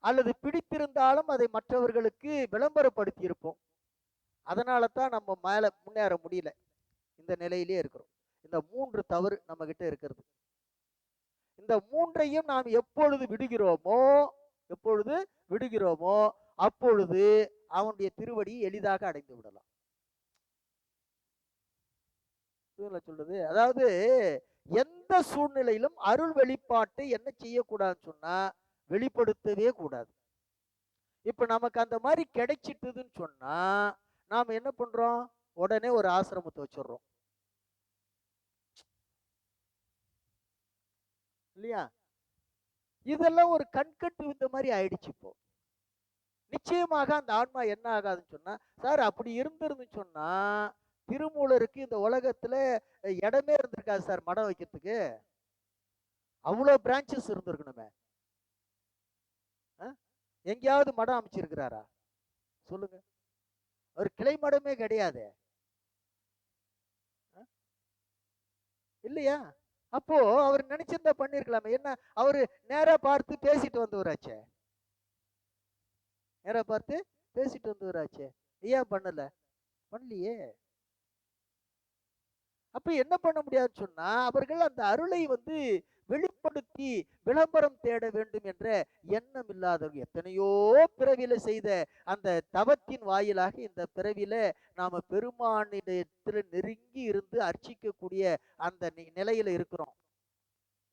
அல்லது பிடித்திருந்தாலும் அதை மற்றவர்களுக்கு விளம்பரப்படுத்தி இருப்போம். அதனால தான் நம்ம மேல முன்னேற முடியல. இந்த நிலையிலே இருக்கிறோம். இந்த 3 தவறு நம்ம கிட்ட இருக்கிறது. இந்த 3ஐயும் நாம் எப்பொழுது விடுகிறோமோ அப்பொழுது அவனுடைய திருவடி எளிதாக அடைந்து விடலாம். சொல்றது அதாவது எந்த சூழ்நிலையிலும் அருள் வெளிப்பாட்டை என்ன செய்யக்கூடாதுன்னு சொன்னா வெளிப்படுத்தவே கூடாது. இப்ப நமக்கு அந்த மாதிரி கிடைச்சிட்டுதுன்னு சொன்னா நாம என்ன பண்றோம்? உடனே ஒரு ஆசிரமத்தை வச்சிடுறோம் இல்லையா? இதெல்லாம் ஒரு கண்கட்டு இந்த மாதிரி ஆயிடுச்சு. இப்போ நிச்சயமாக அந்த ஆன்மா என்ன ஆகாதுன்னு சொன்னா, சார் அப்படி இருந்திருந்துன்னு சொன்னா திருமூலருக்கு இந்த உலகத்துல இடமே இருந்திருக்காது சார் மடம் வைக்கிறதுக்கு. அவ்வளவு பிரான்ச்சஸ் இருந்திருக்கணுமே. எங்கேயாவது மடம் அமைச்சிருக்கிறாரா சொல்லுங்க? ஒரு கிளை மடமே கிடையாது இல்லையா? அப்போ அவர் நினைச்சிருந்தா பண்ணிருக்கலாமே. என்ன அவரு நேரா பார்த்து பேசிட்டு வந்தவராச்சே. நேரா பார்த்து பேசிட்டு வந்தவராச்சே. ஏன் பண்ணல? பண்ணலையே. அப்ப என்ன பண்ண முடியாதுன்னு சொன்னா அவர்கள் அந்த அருளை வெளிப்படுத்தி விளம்பரம் தேட வேண்டும் என்ற எண்ணம் இல்லாதவர்கள் எத்தனையோ பிறவில செய்த அந்த தவத்தின் வாயிலாக இந்த பிறவில நாம பெருமானிடத்தில் நெருங்கி இருந்து அர்ச்சிக்கக்கூடிய அந்த நிலையில இருக்கிறோம்.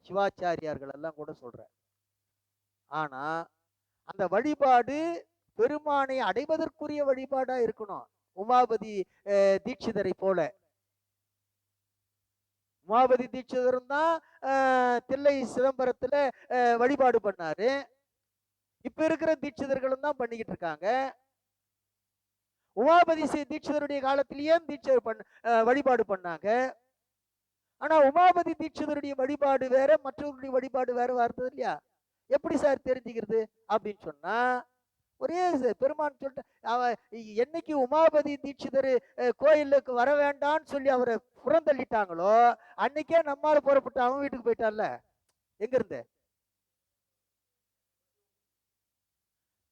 சிவாச்சாரியார்கள் எல்லாம் கூட சொல்ற. ஆனா அந்த வழிபாடு பெருமானை அடைவதற்குரிய வழிபாடா இருக்கணும். உமாபதி தீட்சிதரை போல. உமாபதி தீட்சிதரும் தான் தில்லை சிதம்பரத்துல வழிபாடு பண்ணாரு. இப்ப இருக்கிற தீட்சிதர்களும் தான் பண்ணிக்கிட்டு இருக்காங்க. உமாபதி தீட்சிதருடைய காலத்திலேயே வழிபாடு பண்ணாங்க. ஆனா உமாபதி தீட்சிதருடைய வழிபாடு வேற, மற்றவருடைய வழிபாடு வேற வருது இல்லையா? எப்படி சார் தெரிஞ்சுக்கிறது அப்படின்னு சொன்னா ஒரே பெருமான் சொல்லிட்டு என்னைக்கு உமாபதி தீட்சிதர் கோயிலுக்கு வர வேண்டாம்னு சொல்லி அவரை புறந்தள்ளிட்டாங்களோ அன்னைக்கே நம்மால புறப்பட்டு அவன் வீட்டுக்கு போயிட்டான்ல. எங்க இருந்து?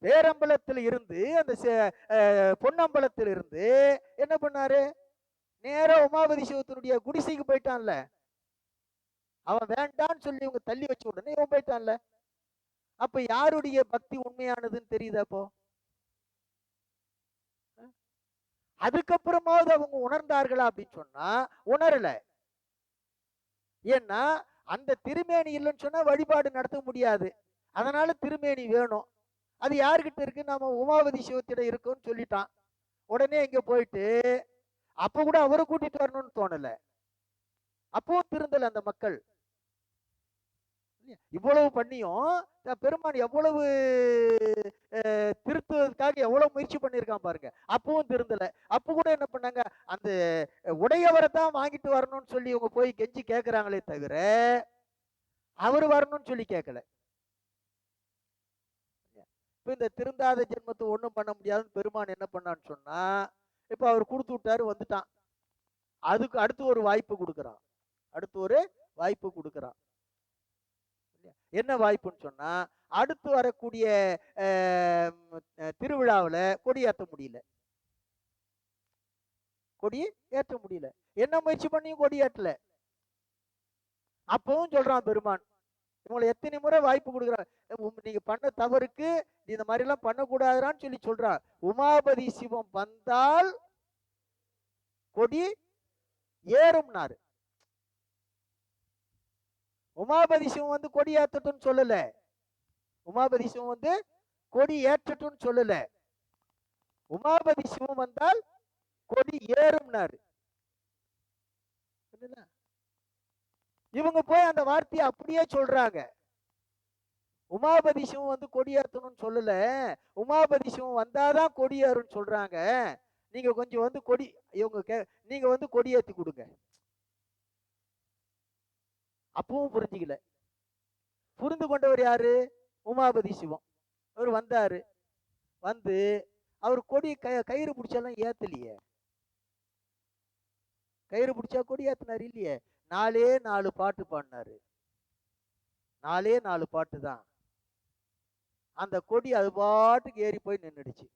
பேரம்பலத்தில் இருந்து அந்த பொன்னம்பலத்தில் இருந்து என்ன பண்ணாரு? நேரா உமாபதி சிவத்தினுடைய குடிசைக்கு போயிட்டான்ல. அவன் வேண்டான்னு சொல்லி இவங்க தள்ளி வச்ச உடனே இவன் போயிட்டான்ல. அப்ப யாருடைய பக்தி உண்மையானதுன்னு தெரியுதா? அப்போ அதுக்கப்புறமாவது அவங்க உணர்ந்தார்களா அப்படின்னு சொன்னா உணரல. ஏன்னா அந்த திருமேனி இல்லைன்னு சொன்னா வழிபாடு நடத்த முடியாது. அதனால திருமேனி வேணும். அது யாருக்கிட்ட இருக்கு? நாம உமாவதி சிவத்திடம் இருக்குன்னு சொல்லிட்டான். உடனே இங்க போயிட்டு அப்ப கூட அவரை கூட்டிட்டு வரணும்னு தோணல. அப்பவும் திருந்தல அந்த மக்கள். இவ்வளவு பண்ணியும் பெருமான் எவ்வளவு திருத்துவதற்காக எவ்வளவு முயற்சி பண்ணியிருக்கான் பாருங்க. அப்பவும் திருந்தல. அப்ப கூட என்ன பண்ணாங்க? அந்த உடையவரை தான் வாங்கிட்டு வரணும்னு சொல்லி இவங்க போய் கெஞ்சி கேட்கிறாங்களே தவிர அவர் வரணும்னு சொல்லி கேட்கல. இப்ப இந்த திருந்தாத ஜென்மத்தை ஒண்ணும் பண்ண முடியாதுன்னு பெருமான் என்ன பண்ணான்னு சொன்னா இப்ப அவர் கொடுத்து விட்டாரு, வந்துட்டான். அதுக்கு அடுத்து ஒரு வாய்ப்பு கொடுக்குறான். என்ன வாய்ப்புன்னு சொன்னா அடுத்து வரக்கூடிய திருவிழாவில் கொடியேற்ற முடியல. கொடி ஏற்ற முடியல. என்ன முயற்சி பண்ணியும் கொடி ஏற்றல. அப்பவும் சொல்றான் பெருமான், உங்களை எத்தனை முறை வாய்ப்பு கொடுக்குறான், நீங்க பண்ண தவறுக்கு இந்த மாதிரி எல்லாம் பண்ணக்கூடாதுன்னு சொல்லி சொல்றான். உமாபதி சிவம் வந்தால் கொடி ஏறும்னாரு. உமாபதி சிவம் வந்து கொடி ஏற்றட்டும் சொல்லல. உமாபதி சிவம் வந்து கொடி ஏற்றட்டும் சொல்லல. உமாபதி சிவம் வந்தால் கொடி ஏறும்னாரு. இவங்க போய் அந்த வார்த்தையை அப்படியே சொல்றாங்க. உமாபதி சிவம் வந்து கொடி ஏற்றணும்னு சொல்லல, உமாபதி சிவம் வந்தாதான் கொடி ஏறும்னு சொல்றாங்க. நீங்க கொஞ்சம் வந்து கொடி, இவங்க நீங்க வந்து கொடி ஏற்றி கொடுங்க. அப்பவும் புரிஞ்சுக்கல. புரிந்து கொண்டவர் யாரு? உமாபதி சிவம். அவர் வந்தாரு. வந்து அவர் கொடி கயிறு பிடிச்சாலும் ஏத்தலையே. கயிறு பிடிச்சா கொடி ஏத்தினாரு இல்லையே. 4 பாட்டு பாடினாரு. 4 பாட்டு தான். அந்த கொடி அது பாட்டுக்கு ஏறி போய் நின்றுடுச்சு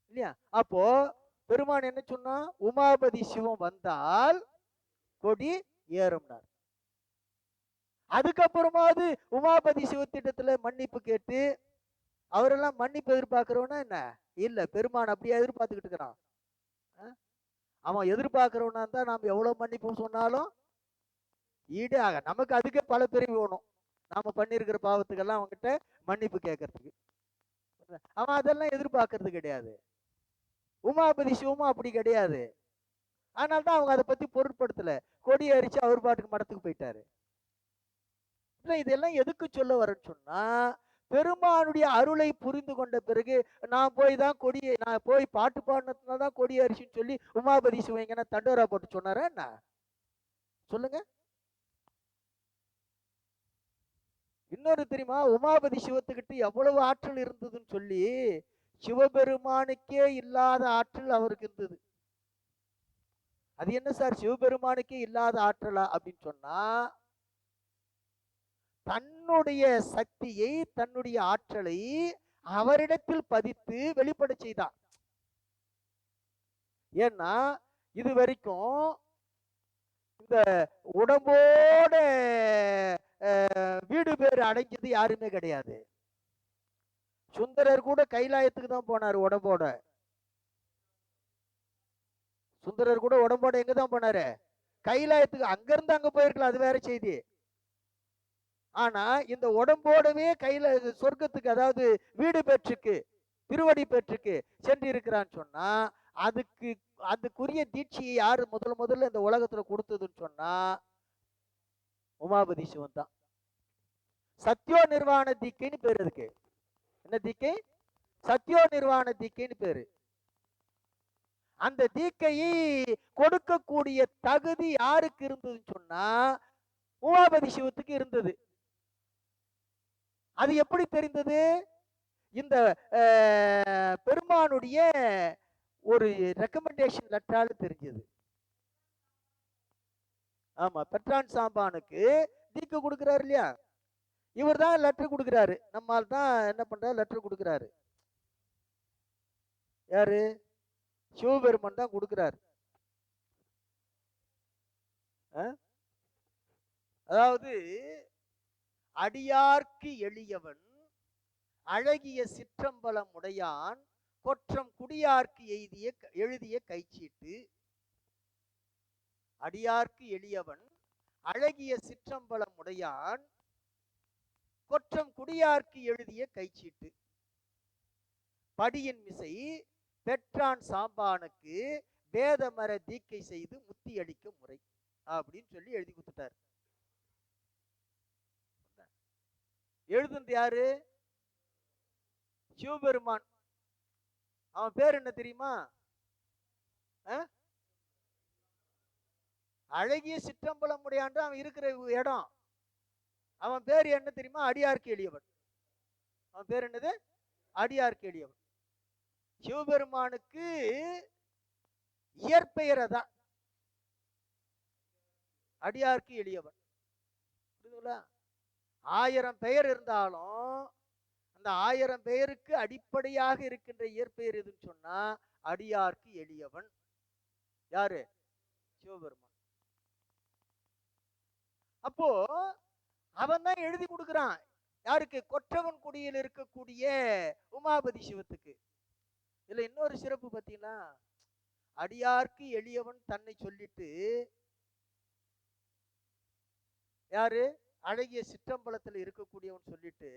இல்லையா. அப்போ பெருமான் என்ன சொன்னா, உமாபதி சிவம் வந்தால் கொடி ஏறும்னார். அதுக்கப்புறமாவது உமாபதி சிவத்திட்டத்துல மன்னிப்பு கேட்டு அவரெல்லாம் மன்னிப்பு எதிர்பார்க்கிறவனா என்ன இல்ல. பெருமான் அப்படியே எதிர்பார்த்துக்கிட்டு இருக்கிறான். அவன் எதிர்பார்க்கிறவனா தான் நாம் எவ்வளவு மன்னிப்பு சொன்னாலும் ஈடு ஆக, நமக்கு அதுக்கே பல பிரிவு வேணும். நாம பண்ணிருக்கிற பாவத்துக்கெல்லாம் அவன்கிட்ட மன்னிப்பு கேட்கறதுக்கு. அவன் அதெல்லாம் எதிர்பார்க்கறது கிடையாது. உமாபதி சிவமும் அப்படி கிடையாது. அதனால்தான் அவங்க அதை பத்தி பொருட்படுத்தல. கொடி அரிச்சு அவர் பாட்டுக்கு மடத்துக்கு போயிட்டாரு. இதெல்லாம் எதுக்கு சொல்ல வரேன்னு சொன்னா, பெருமானுடைய அருளை புரிந்து கொண்ட பிறகு நான் போய் பாட்டு பாடினதுனாலதான் கொடி அரிசின்னு சொல்லி உமாபதி சிவங்கன்னா தண்டோரா போட்டு சொன்னாரா என்ன சொல்லுங்க. இன்னொரு தெரியுமா, உமாபதி சிவத்துக்கிட்ட எவ்வளவு ஆற்றல் இருந்ததுன்னு சொல்லி, சிவபெருமானுக்கே இல்லாத ஆற்றல் அவருக்கு இருந்தது. அது என்ன சார் சிவபெருமானுக்கே இல்லாத ஆற்றலா அப்படின்னு சொன்னா, தன்னுடைய சக்தியை தன்னுடைய ஆற்றலை அவரிடத்தில் பதித்து வெளிப்பட செய்தான். ஏன்னா இது வரைக்கும் இந்த உடம்போட வீடு பேர் அடைஞ்சது யாருமே கிடையாது. சுந்தரர் கூட கைலாயத்துக்கு தான் போனாரு உடம்போட. சுந்தரர் கூட உடம்போட எங்க தான் போனாரு? கைலாயத்துக்கு. அங்க இருந்து அங்க போயிருக்கலாம், அது வேற செய்தி. ஆனா இந்த உடம்போடவே கையில சொர்க்கத்துக்கு, அதாவது வீடு பெற்றுக்கு, திருவடி பெற்றுக்கு சென்று இருக்கிறான்னு சொன்னா, அதுக்குரிய தீட்சியை யாரு முதல்ல இந்த உலகத்துல கொடுத்ததுன்னு சொன்னா உமாபதி சிவன் தான். சத்தியோ நிர்வாண தீக்கைன்னு பேரு. அதுக்கு என்ன தீக்கை? சத்தியோ நிர்வாண தீக்கைன்னு பேரு. அந்த தீக்கையை கொடுக்கக்கூடிய தகுதி யாருக்கு இருந்ததுன்னு சொன்னா உமாபதி சிவத்துக்கு இருந்தது. அது எப்படி தெரிந்தது? இந்த பெருமானுடைய ஒரு ரெக்கமெண்டேஷன் லெட்டரால தெரிஞ்சது. ஆமா, பெற்றான் சாம்பானுக்கு தீக்கு கொடுக்கிறாரு இல்லையா, இவர் தான் லெட்டர் கொடுக்கிறாரு. நம்மால் தான் என்ன பண்றாரு, லெட்டர் கொடுக்கிறாரு. யாரு? சிவபெருமான் தான் கொடுக்கிறாரு. அதாவது அடியார்க்கு எளியவன் அழகிய சிற்றம்பலம் உடையான் கொற்றம் குடியார்க்கு எழுதிய கைச்சீட்டு. அடியார்க்கு எளியவன் அழகிய சிற்றம்பலம் உடையான் கொற்றம் குடியார்க்கு எழுதிய கைச்சீட்டு. படியின் மிசை பெற்றான் சாம்பானுக்கு வேதமர தீக்கை செய்து முத்தி அளிக்க முறை அப்படின்னு சொல்லி எழுதி கொடுத்துட்டார். எழுதுனது யாரு? சிவபெருமான். அவன் பேர் என்ன தெரியுமா? அழகிய சிற்றம்பலம் உடையான் அவன் இருக்கிற இடம். அவன் பேர் என்ன தெரியுமா? அடியார்க்கு எளியவன். அவன் பேர் என்னது? அடியார்க்கு எளியவன். சிவபெருமானுக்கு இயற்பெயர் அதான், அடியார்க்கு எளியவன். 1000 பெயர் இருந்தாலும் அந்த 1000 பெயருக்கு அடிப்படையாக இருக்கின்ற இயற்பெயர் எதுன்னு சொன்னா அடியார்க்கு எளியவன். யாரு? சிவபெருமான். அப்போ அவன் தான் எழுதி கொடுக்கிறான். யாருக்கு? கொற்றவன் குடியில் இருக்கக்கூடிய உமாபதி சிவத்துக்கு. இதுல இன்னொரு சிறப்பு பார்த்தீங்களா, அடியார்க்கு எளியவன் தன்னை சொல்லிட்டு, யாரு? அழகிய சிற்றம்பலத்தில் இருக்கக்கூடியவன் சொல்லிட்டு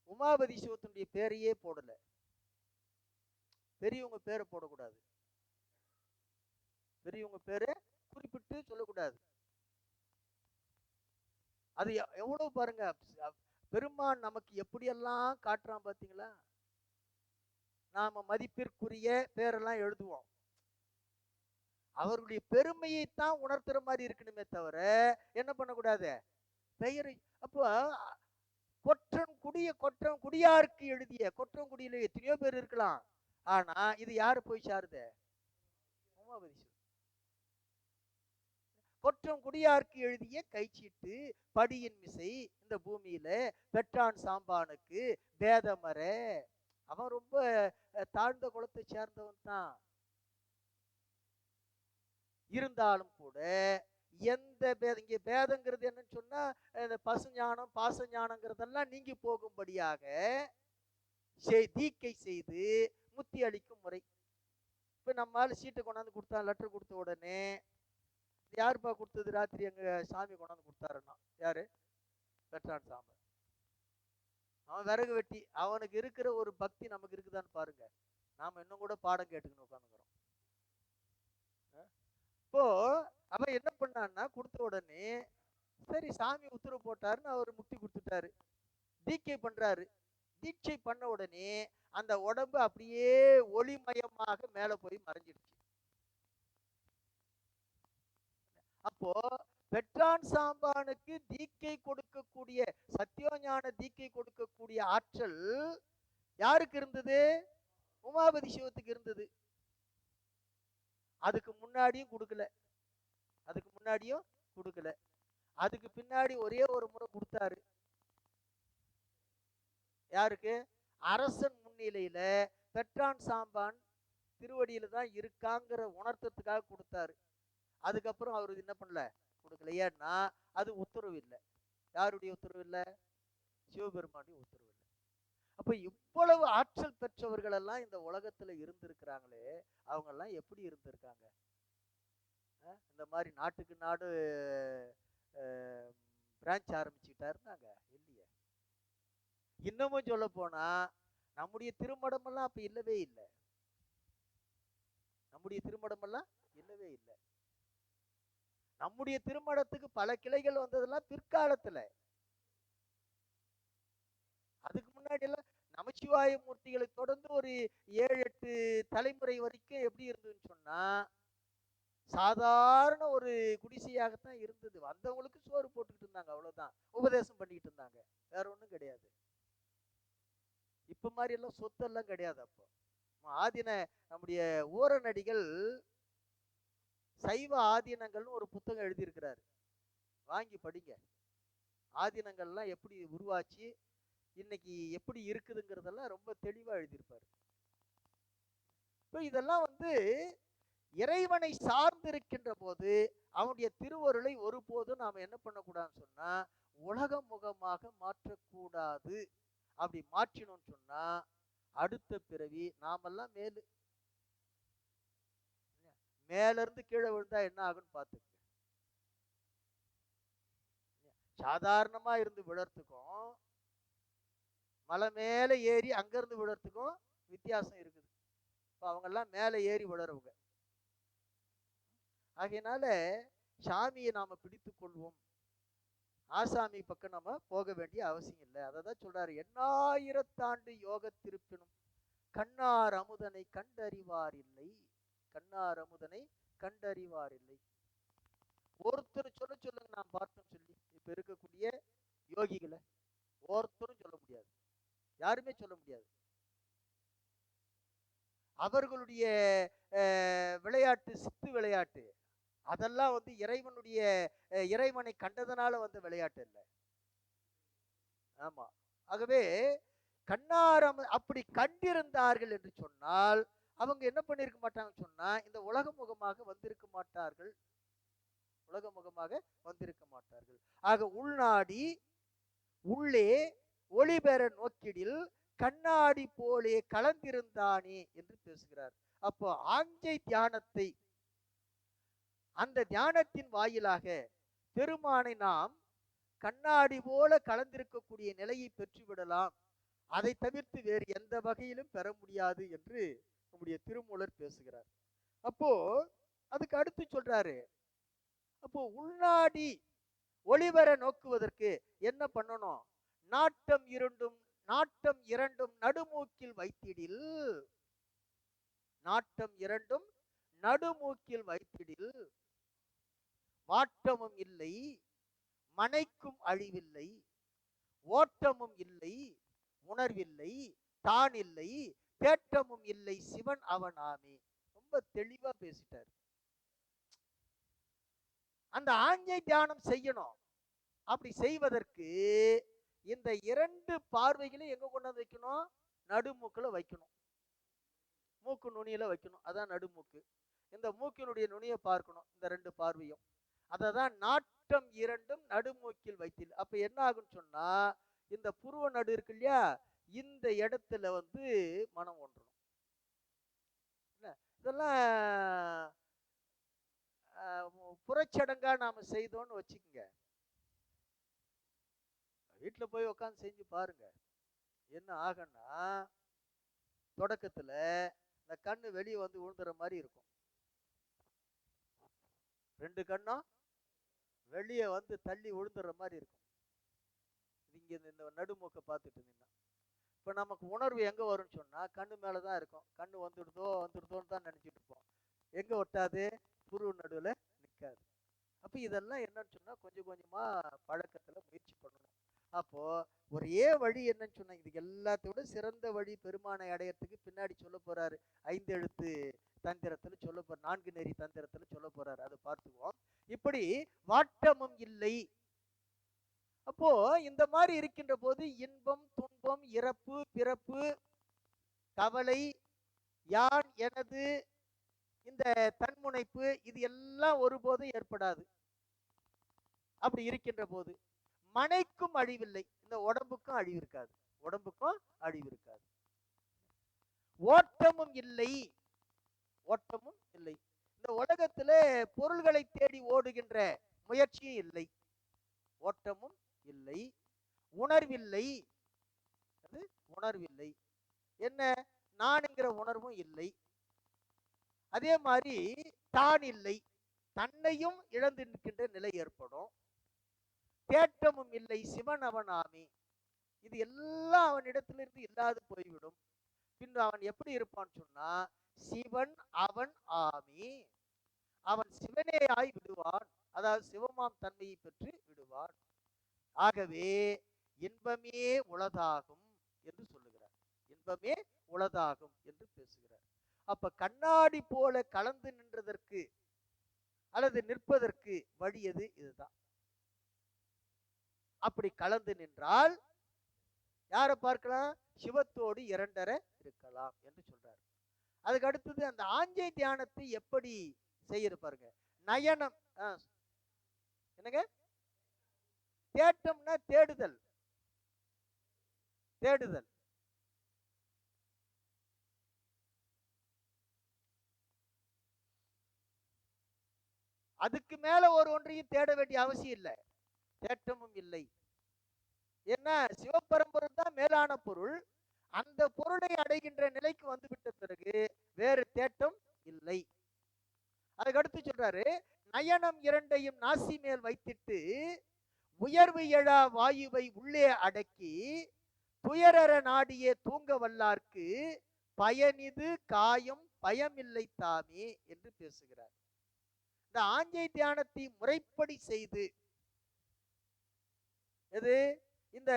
உமாபதி சிவத்தினுடைய பேரையே போடல. பெரியவங்க பேரை போடக்கூடாது, பெரியவங்க பேரை குறிப்பிட்டு சொல்லக்கூடாது. அது எவ்வளவு பாருங்க, பெருமான் நமக்கு எப்படியெல்லாம் காட்டுறான் பாத்தீங்களா. நாம மதிப்பிற்குரிய பேரெல்லாம் எழுதுவோம், அவருடைய பெருமையைத்தான் உணர்த்துற மாதிரி இருக்கணுமே தவிர என்ன பண்ணக்கூடாது பெயரை. அப்போ கொற்றம் குடியாருக்கு எழுதிய, கொற்றம் குடியில எத்தனையோ பேர் இருக்கலாம், ஆனா இது யாரு போய் சாருது? உமாபதி. கொற்றம் குடியார்க்கு எழுதிய கைச்சீட்டு படியின் மிசை இந்த பூமியில பெற்றான் சாம்பானுக்கு பேதமர. அவன் ரொம்ப தாழ்ந்த குலத்தை சேர்ந்தவன் தான். இருந்தாலும் கூட எந்த பேதம், இங்க பேதங்கிறது என்னன்னு சொன்னா இந்த பசுஞானம் பாசஞானங்கிறதெல்லாம் நீங்கி போகும்படியாக தீக்கை செய்து முத்தி அளிக்கும் முறை. இப்ப நம்மால சீட்டை கொண்டாந்து கொடுத்தா, லெட்டர் கொடுத்த உடனே யாருப்பா கொடுத்தது, ராத்திரி எங்க சாமி கொண்டாந்து கொடுத்தாருன்னா யாரு? பெற்றான் சாம்பன். அவன் விறகு வெட்டி, அவனுக்கு இருக்கிற ஒரு பக்தி நமக்கு இருக்குதான்னு பாருங்க. நாம இன்னும் கூட பாடம் கேட்டுக்கணும் உட்காந்துக்கிறோம். இப்போ அவன் என்ன பண்ணான்னா, கொடுத்த உடனே சரி சாமி உத்தரவு போட்டாருன்னு அவர் முக்தி கொடுத்துட்டாரு, தீட்சை பண்றாரு. தீட்சை பண்ண உடனே அந்த உடம்பு அப்படியே ஒளிமயமாக மேல போய் மறைஞ்சிடுச்சு. அப்போ பெற்றான் சாம்பானுக்கு தீக்கை கொடுக்கக்கூடிய, சத்தியோஞான தீக்கை கொடுக்கக்கூடிய ஆற்றல் யாருக்கு இருந்தது? உமாபதி சிவத்துக்கு இருந்தது. அதுக்கு முன்னாடியும் கொடுக்கல, அதுக்கு முன்னாடியும் கொடுக்கல. அதுக்கு பின்னாடி ஒரே ஒரு முறை கொடுத்தாரு. யாருக்கு? அரசன் முன்னிலையில பெற்றான் சாம்பான் திருவடியில தான் இருக்காங்கிற உணர்த்தத்துக்காக கொடுத்தாரு. அதுக்கப்புறம் அவரு என்ன பண்ணல, கொடுக்கல. ஏன்னா அது உத்தரவு இல்லை. யாருடைய உத்தரவு இல்லை? சிவபெருமானுடைய உத்தரவு இல்லை. அப்ப இவ்வளவு ஆற்றல் பெற்றவர்கள் எல்லாம் இந்த உலகத்துல இருந்திருக்கிறாங்களே, அவங்க எல்லாம் எப்படி இருந்திருக்காங்க? இந்த மாதிரி நாட்டுக்கு நாடு பிரான்ச் ஆரம்பிச்சுக்கிட்டாருன்னாங்க இல்லையே. இன்னமும் சொல்ல போனா நம்முடைய திருமடம் எல்லாம் அப்ப இல்லவே இல்லை. நம்முடைய திருமடம் எல்லாம் இல்லவே இல்லை. நம்முடைய திருமணத்துக்கு பல கிளைகள் வந்ததெல்லாம் பிற்காலத்துல. அதுக்கு முன்னாடி எல்லாம் நமச்சிவாய மூர்த்திகளை தொடர்ந்து ஒரு 7-8 தலைமுறை வரைக்கும் எப்படி இருந்ததுன்னு சொன்னா, சாதாரண ஒரு குடிசையாகத்தான் இருந்தது. வந்தவங்களுக்கு சோறு போட்டுக்கிட்டு இருந்தாங்க, அவ்வளவுதான். உபதேசம் பண்ணிக்கிட்டு இருந்தாங்க, வேற ஒண்ணும் கிடையாது. இப்ப மாதிரி எல்லாம் சொத்தெல்லாம் கிடையாது. அப்போ ஆதின நம்முடைய ஊரநடிகள் சைவ ஆதீனங்கள்னு ஒரு புத்தகம் எழுதியிருக்கிறாரு, வாங்கி படிங்க. ஆதீனங்கள்லாம் எப்படி உருவாச்சு, இன்னைக்கு எப்படி இருக்குதுங்கிறதெல்லாம் ரொம்ப தெளிவா எழுதியிருப்பாரு. இப்போ இதெல்லாம் இறைவனை சார்ந்திருக்கின்ற போது அவனுடைய திருவருளை ஒருபோதும் நாம் என்ன பண்ணக்கூடாதுன்னு சொன்னா உலக முகமாக மாற்றக்கூடாது. அப்படி மாற்றினோம்னு சொன்னா அடுத்த பிறவி நாமெல்லாம் மேல இருந்து கீழே விழுந்தா என்ன ஆகுன்னு பார்த்துக்க. சாதாரணமா இருந்து விழறதுக்கும் மலை மேல ஏறி அங்கிருந்து விழறதுக்கும் வித்தியாசம் இருக்குது. இப்போ அவங்கெல்லாம் மேலே ஏறி விழறவங்க. ஆகையினால சாமியை நாம பிடித்து கொள்வோம், ஆசாமி பக்கம் நம்ம போக வேண்டிய அவசியம் இல்லை. அதை தான் சொல்றாரு, 8000 யோக திருப்பினும் கண்ணார் அமுதனை கண்டறிவார் இல்லை, கண்ணார் அமுதனை கண்டறிவார் இல்லை. ஒருத்தர் சொல்லுங்க நான் பார்த்தோம் சொல்லி இப்ப இருக்கக்கூடிய யோகிகளை ஒருத்தரும் சொல்ல முடியாது, யாருமே சொல்ல முடியாது. அவர்களுடைய விளையாட்டு சித்து விளையாட்டு, அதெல்லாம் இறைவனுடைய இறைவனை கண்டதனால விளையாட்டு இல்லை. ஆமா. ஆகவே கண்ணாரம் அப்படி கண்டிருந்தார்கள் என்று சொன்னால் அவங்க என்ன பண்ணிருக்க மாட்டாங்கன்னு சொன்னா இந்த உலக முகமாக வந்திருக்க மாட்டார்கள். உலக முகமாக வந்திருக்க மாட்டார்கள். ஆக உள்நாடி உள்ளே ஒளிபெற நோக்கிடில் கண்ணாடி போலே கலந்திருந்தானே என்று பேசுகிறார். அப்போ ஆஞ்சை தியானத்தை, அந்த தியானத்தின் வாயிலாக பெருமானை நாம் கண்ணாடி போல கலந்திருக்கக்கூடிய நிலையை பெற்றுவிடலாம். அதை தவிர்த்து வேறு எந்த வகையிலும் பெற முடியாது என்று நம்முடைய திருமூலர் பேசுகிறார். அப்போ அதுக்கு அடுத்து சொல்றாரு, அப்போ உள்நாடி ஒளிவர நோக்குவதற்கு என்ன பண்ணணும்? நாட்டம் இரண்டும் நடுமூக்கில் வைத்திடில், நாட்டம் இரண்டும் நடுமூக்கில் வைத்திடில் வாட்டமும் இல்லை, மனைக்கும் அழிவில்லை, ஓட்டமும் இல்லை, உணர்வில்லை, தான் இல்லை, தேட்டமும் இல்லை, சிவன் அவனாமே. ரொம்ப தெளிவா பேசிட்டார். அந்த ஆஞ்சை தியானம் செய்யணும். அப்படி செய்வதற்கு இந்த இரண்டு பார்வைகளையும் எங்க கொண்டாந்து வைக்கணும்? நடுமூக்குல வைக்கணும், மூக்கு நுனியில வைக்கணும். அதான் நடுமூக்கு. இந்த மூக்கினுடைய நுனியை பார்க்கணும், இந்த ரெண்டு பார்வையும். அததான் நாட்டம் இரண்டும் நடுமூக்கில் வைத்தில். அப்ப என்ன ஆகுன்னு சொன்னா, இந்த புருவ நடு இருக்கு இல்லையா, இந்த இடத்துல மனம் ஒன்றணும். இதெல்லாம் புறச்சடங்கா நாம செய்தோம்னு வச்சுக்கோங்க. வீட்டுல போய் உட்காந்து செஞ்சு பாருங்க. என்ன ஆகுன்னா, தொடக்கத்துல இந்த கண்ணு வெளியே விழுந்துற மாதிரி இருக்கும். ரெண்டு கண்ணும் வெளியே தள்ளி விழுந்துற மாதிரி இருக்கும். இங்க இந்த நடுமூக்கை பார்த்துட்டு இருந்தீங்கன்னா, இப்ப நமக்கு உணர்வு எங்க வரும்னு சொன்னா கண்ணு மேலதான் இருக்கும். கண்ணு வந்துடுதோன்னு தான் நினைச்சிட்டு இருப்போம். எங்க ஒட்டாது? புருவ நடுவுல நிற்காது. அப்ப இதெல்லாம் என்னன்னு சொன்னா கொஞ்சம் கொஞ்சமா பழக்கத்துல முயற்சி பண்ணணும். அப்போ ஒரே வழி என்னன்னு சொன்னா, இதுக்கு எல்லாத்தோட சிறந்த வழி பெருமானை அடையறதுக்கு பின்னாடி சொல்ல போறாரு. 5 எழுத்து தந்திரத்துல சொல்ல போற, 4 நெறி தந்திரத்துல சொல்ல போறாரு. அதை பார்த்துக்குவோம். இப்படி வாட்டமும் இல்லை. அப்போ இந்த மாதிரி இருக்கின்ற போது இன்பம், துன்பம், இறப்பு, பிறப்பு, கவலை, யான், எனது, இந்த தன்முனைப்பு, இது எல்லாம் ஒருபோதும் ஏற்படாது. அப்படி இருக்கின்ற போது மனைக்கும் அழிவில்லை, இந்த உடம்புக்கும் அழிவு இருக்காது. உடம்புக்கும் அழிவு இருக்காது. ஓட்டமும் இல்லை, ஓட்டமும் இல்லை. இந்த உலகத்துல பொருள்களை தேடி ஓடுகின்ற முயற்சியும் இல்லை. ஓட்டமும் இல்லை. உணர்வில்லை, அது உணர்வில்லை. என்ன? நான் என்கிற உணர்வும் இல்லை. அதே மாதிரி தான் இல்லை, தன்னையும் இழந்து நிற்கின்ற நிலை ஏற்படும். தேட்டமும் இல்லை, சிவன் அவனாமே. இது எல்லாம் அவனிடத்திலிருந்து இல்லாது போய்விடும். பின்பு அவன் எப்படி இருப்பான்னு சொன்னா, சிவன் அவன் ஆமே, அவன் சிவனே ஆய் விடுவான். அதாவது சிவமாம் தன்மையை பெற்று விடுவான். ஆகவே இன்பமே உளதாகும் என்று சொல்லுகிறார். இன்பமே உளதாகும் என்று பேசுகிறார். அப்ப கண்ணாடி போல கலந்து நின்றதற்கு அல்லது நிற்பதற்கு வழியது இதுதான். அப்படி கலந்து நின்றால் யாரை பார்க்கலாம்? சிவத்தோடு இரண்டரை இருக்கலாம் என்று சொல்றாரு. அதுக்கு அடுத்தது அந்த ஆஞ்சை தியானத்தை எப்படி செய்ய பாருங்க. நயனம், என்னங்க? தேட்டம்னா தேடுதல், தேடுதல். அதுக்கு மேல ஒன்றையும் தேட வேண்டிய அவசியம் இல்லை. தேட்டமும் இல்லை. ஏன்னா சிவபரம்பொருள் தான் மேலான பொருள். அந்த பொருளை அடைகின்ற நிலைக்கு வந்துவிட்ட பிறகு வேறு தேட்டம் இல்லை. அதுக்கு அடுத்து சொல்றாரு, நயனம் இரண்டையும் நாசி மேல் வைத்திட்டு உயர்வு எழா வாயுவை உள்ளே அடக்கி துயரற நாடியே தூங்க வல்லார்க்கு பயனிது காயம் பயமில்லை தாமே என்று பேசுகிறார். இந்த ஆஞ்சை தியானத்தை முறைப்படி செய்து, எது இந்த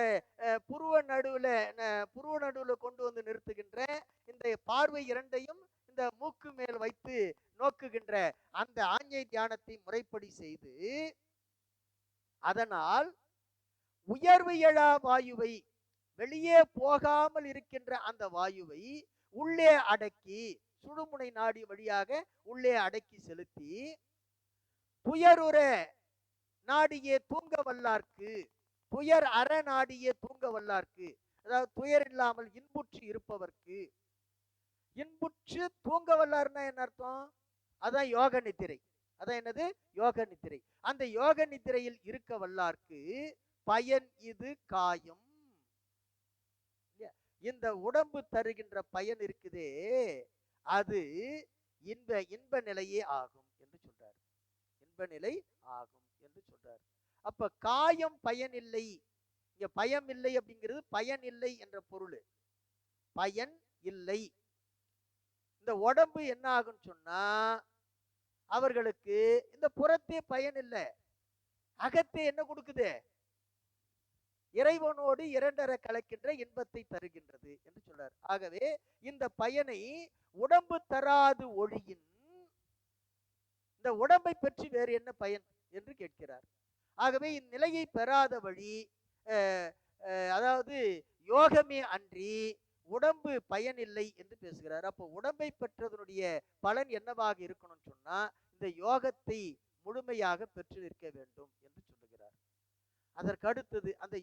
புருவ நடுவுல கொண்டு நிறுத்துகின்ற இந்த பார்வை இரண்டையும் இந்த மூக்கு மேல் வைத்து நோக்குகின்ற அந்த ஆஞ்சை தியானத்தை முறைப்படி செய்து, அதனால் உயர்வு எழா வாயுவை, வெளியே போகாமல் இருக்கின்ற அந்த வாயுவை உள்ளே அடக்கி, சுழுமுனை நாடி வழியாக உள்ளே அடக்கி செலுத்தி, துயருற நாடியே தூங்க வல்லார்க்கு, துயர் அற நாடியே தூங்க வல்லார்க்கு, அதாவது துயர் இல்லாமல் இன்புற்று இருப்பவர்க்கு. இன்புற்று தூங்க வல்லார்னா என்ன அர்த்தம்? அதான் யோக நித்திரை. அதான் என்னது? யோக நித்திரை. அந்த யோக நித்திரையில் இருக்க வல்லார்க்கு பயன் இது காயம். இந்த உடம்பு தருகின்ற பயன் இருக்குதே, அது இன்ப இன்ப நிலையே ஆகும் என்று சொல்றார். இன்ப நிலை ஆகும் என்று சொல்றார். அப்ப காயம் பயன் இல்லை. இங்க பயம் இல்லை அப்படிங்கிறது பயன் இல்லை என்ற பொருள். பயன் இல்லை. இந்த உடம்பு என்ன ஆகும் சொன்னா, அவர்களுக்கு இந்த புறத்தே பயன் இல்லை, அகத்தே என்ன கொடுக்குது? இறைவனோடு இரண்டரை கலக்கின்ற இன்பத்தை தருகின்றது என்று சொல்றார். ஆகவே இந்த பயனை உடம்பு தராது ஒழியின், இந்த உடம்பை பற்றி வேறு என்ன பயன் என்று கேட்கிறார். ஆகவே இந்நிலையை பெறாத வழி அதாவது யோகமே அன்றி உடம்பு பயனில்லை என்று பேசுகிறார். அப்போ உடம்பை பெற்றதனுடைய பலன் என்னவாக இருக்கணும்னு சொன்னா, இந்த யோகத்தை முழுமையாக பெற்று நிற்க வேண்டும் என்று சொல்லுகிறார். அதற்கு அடுத்தது அந்த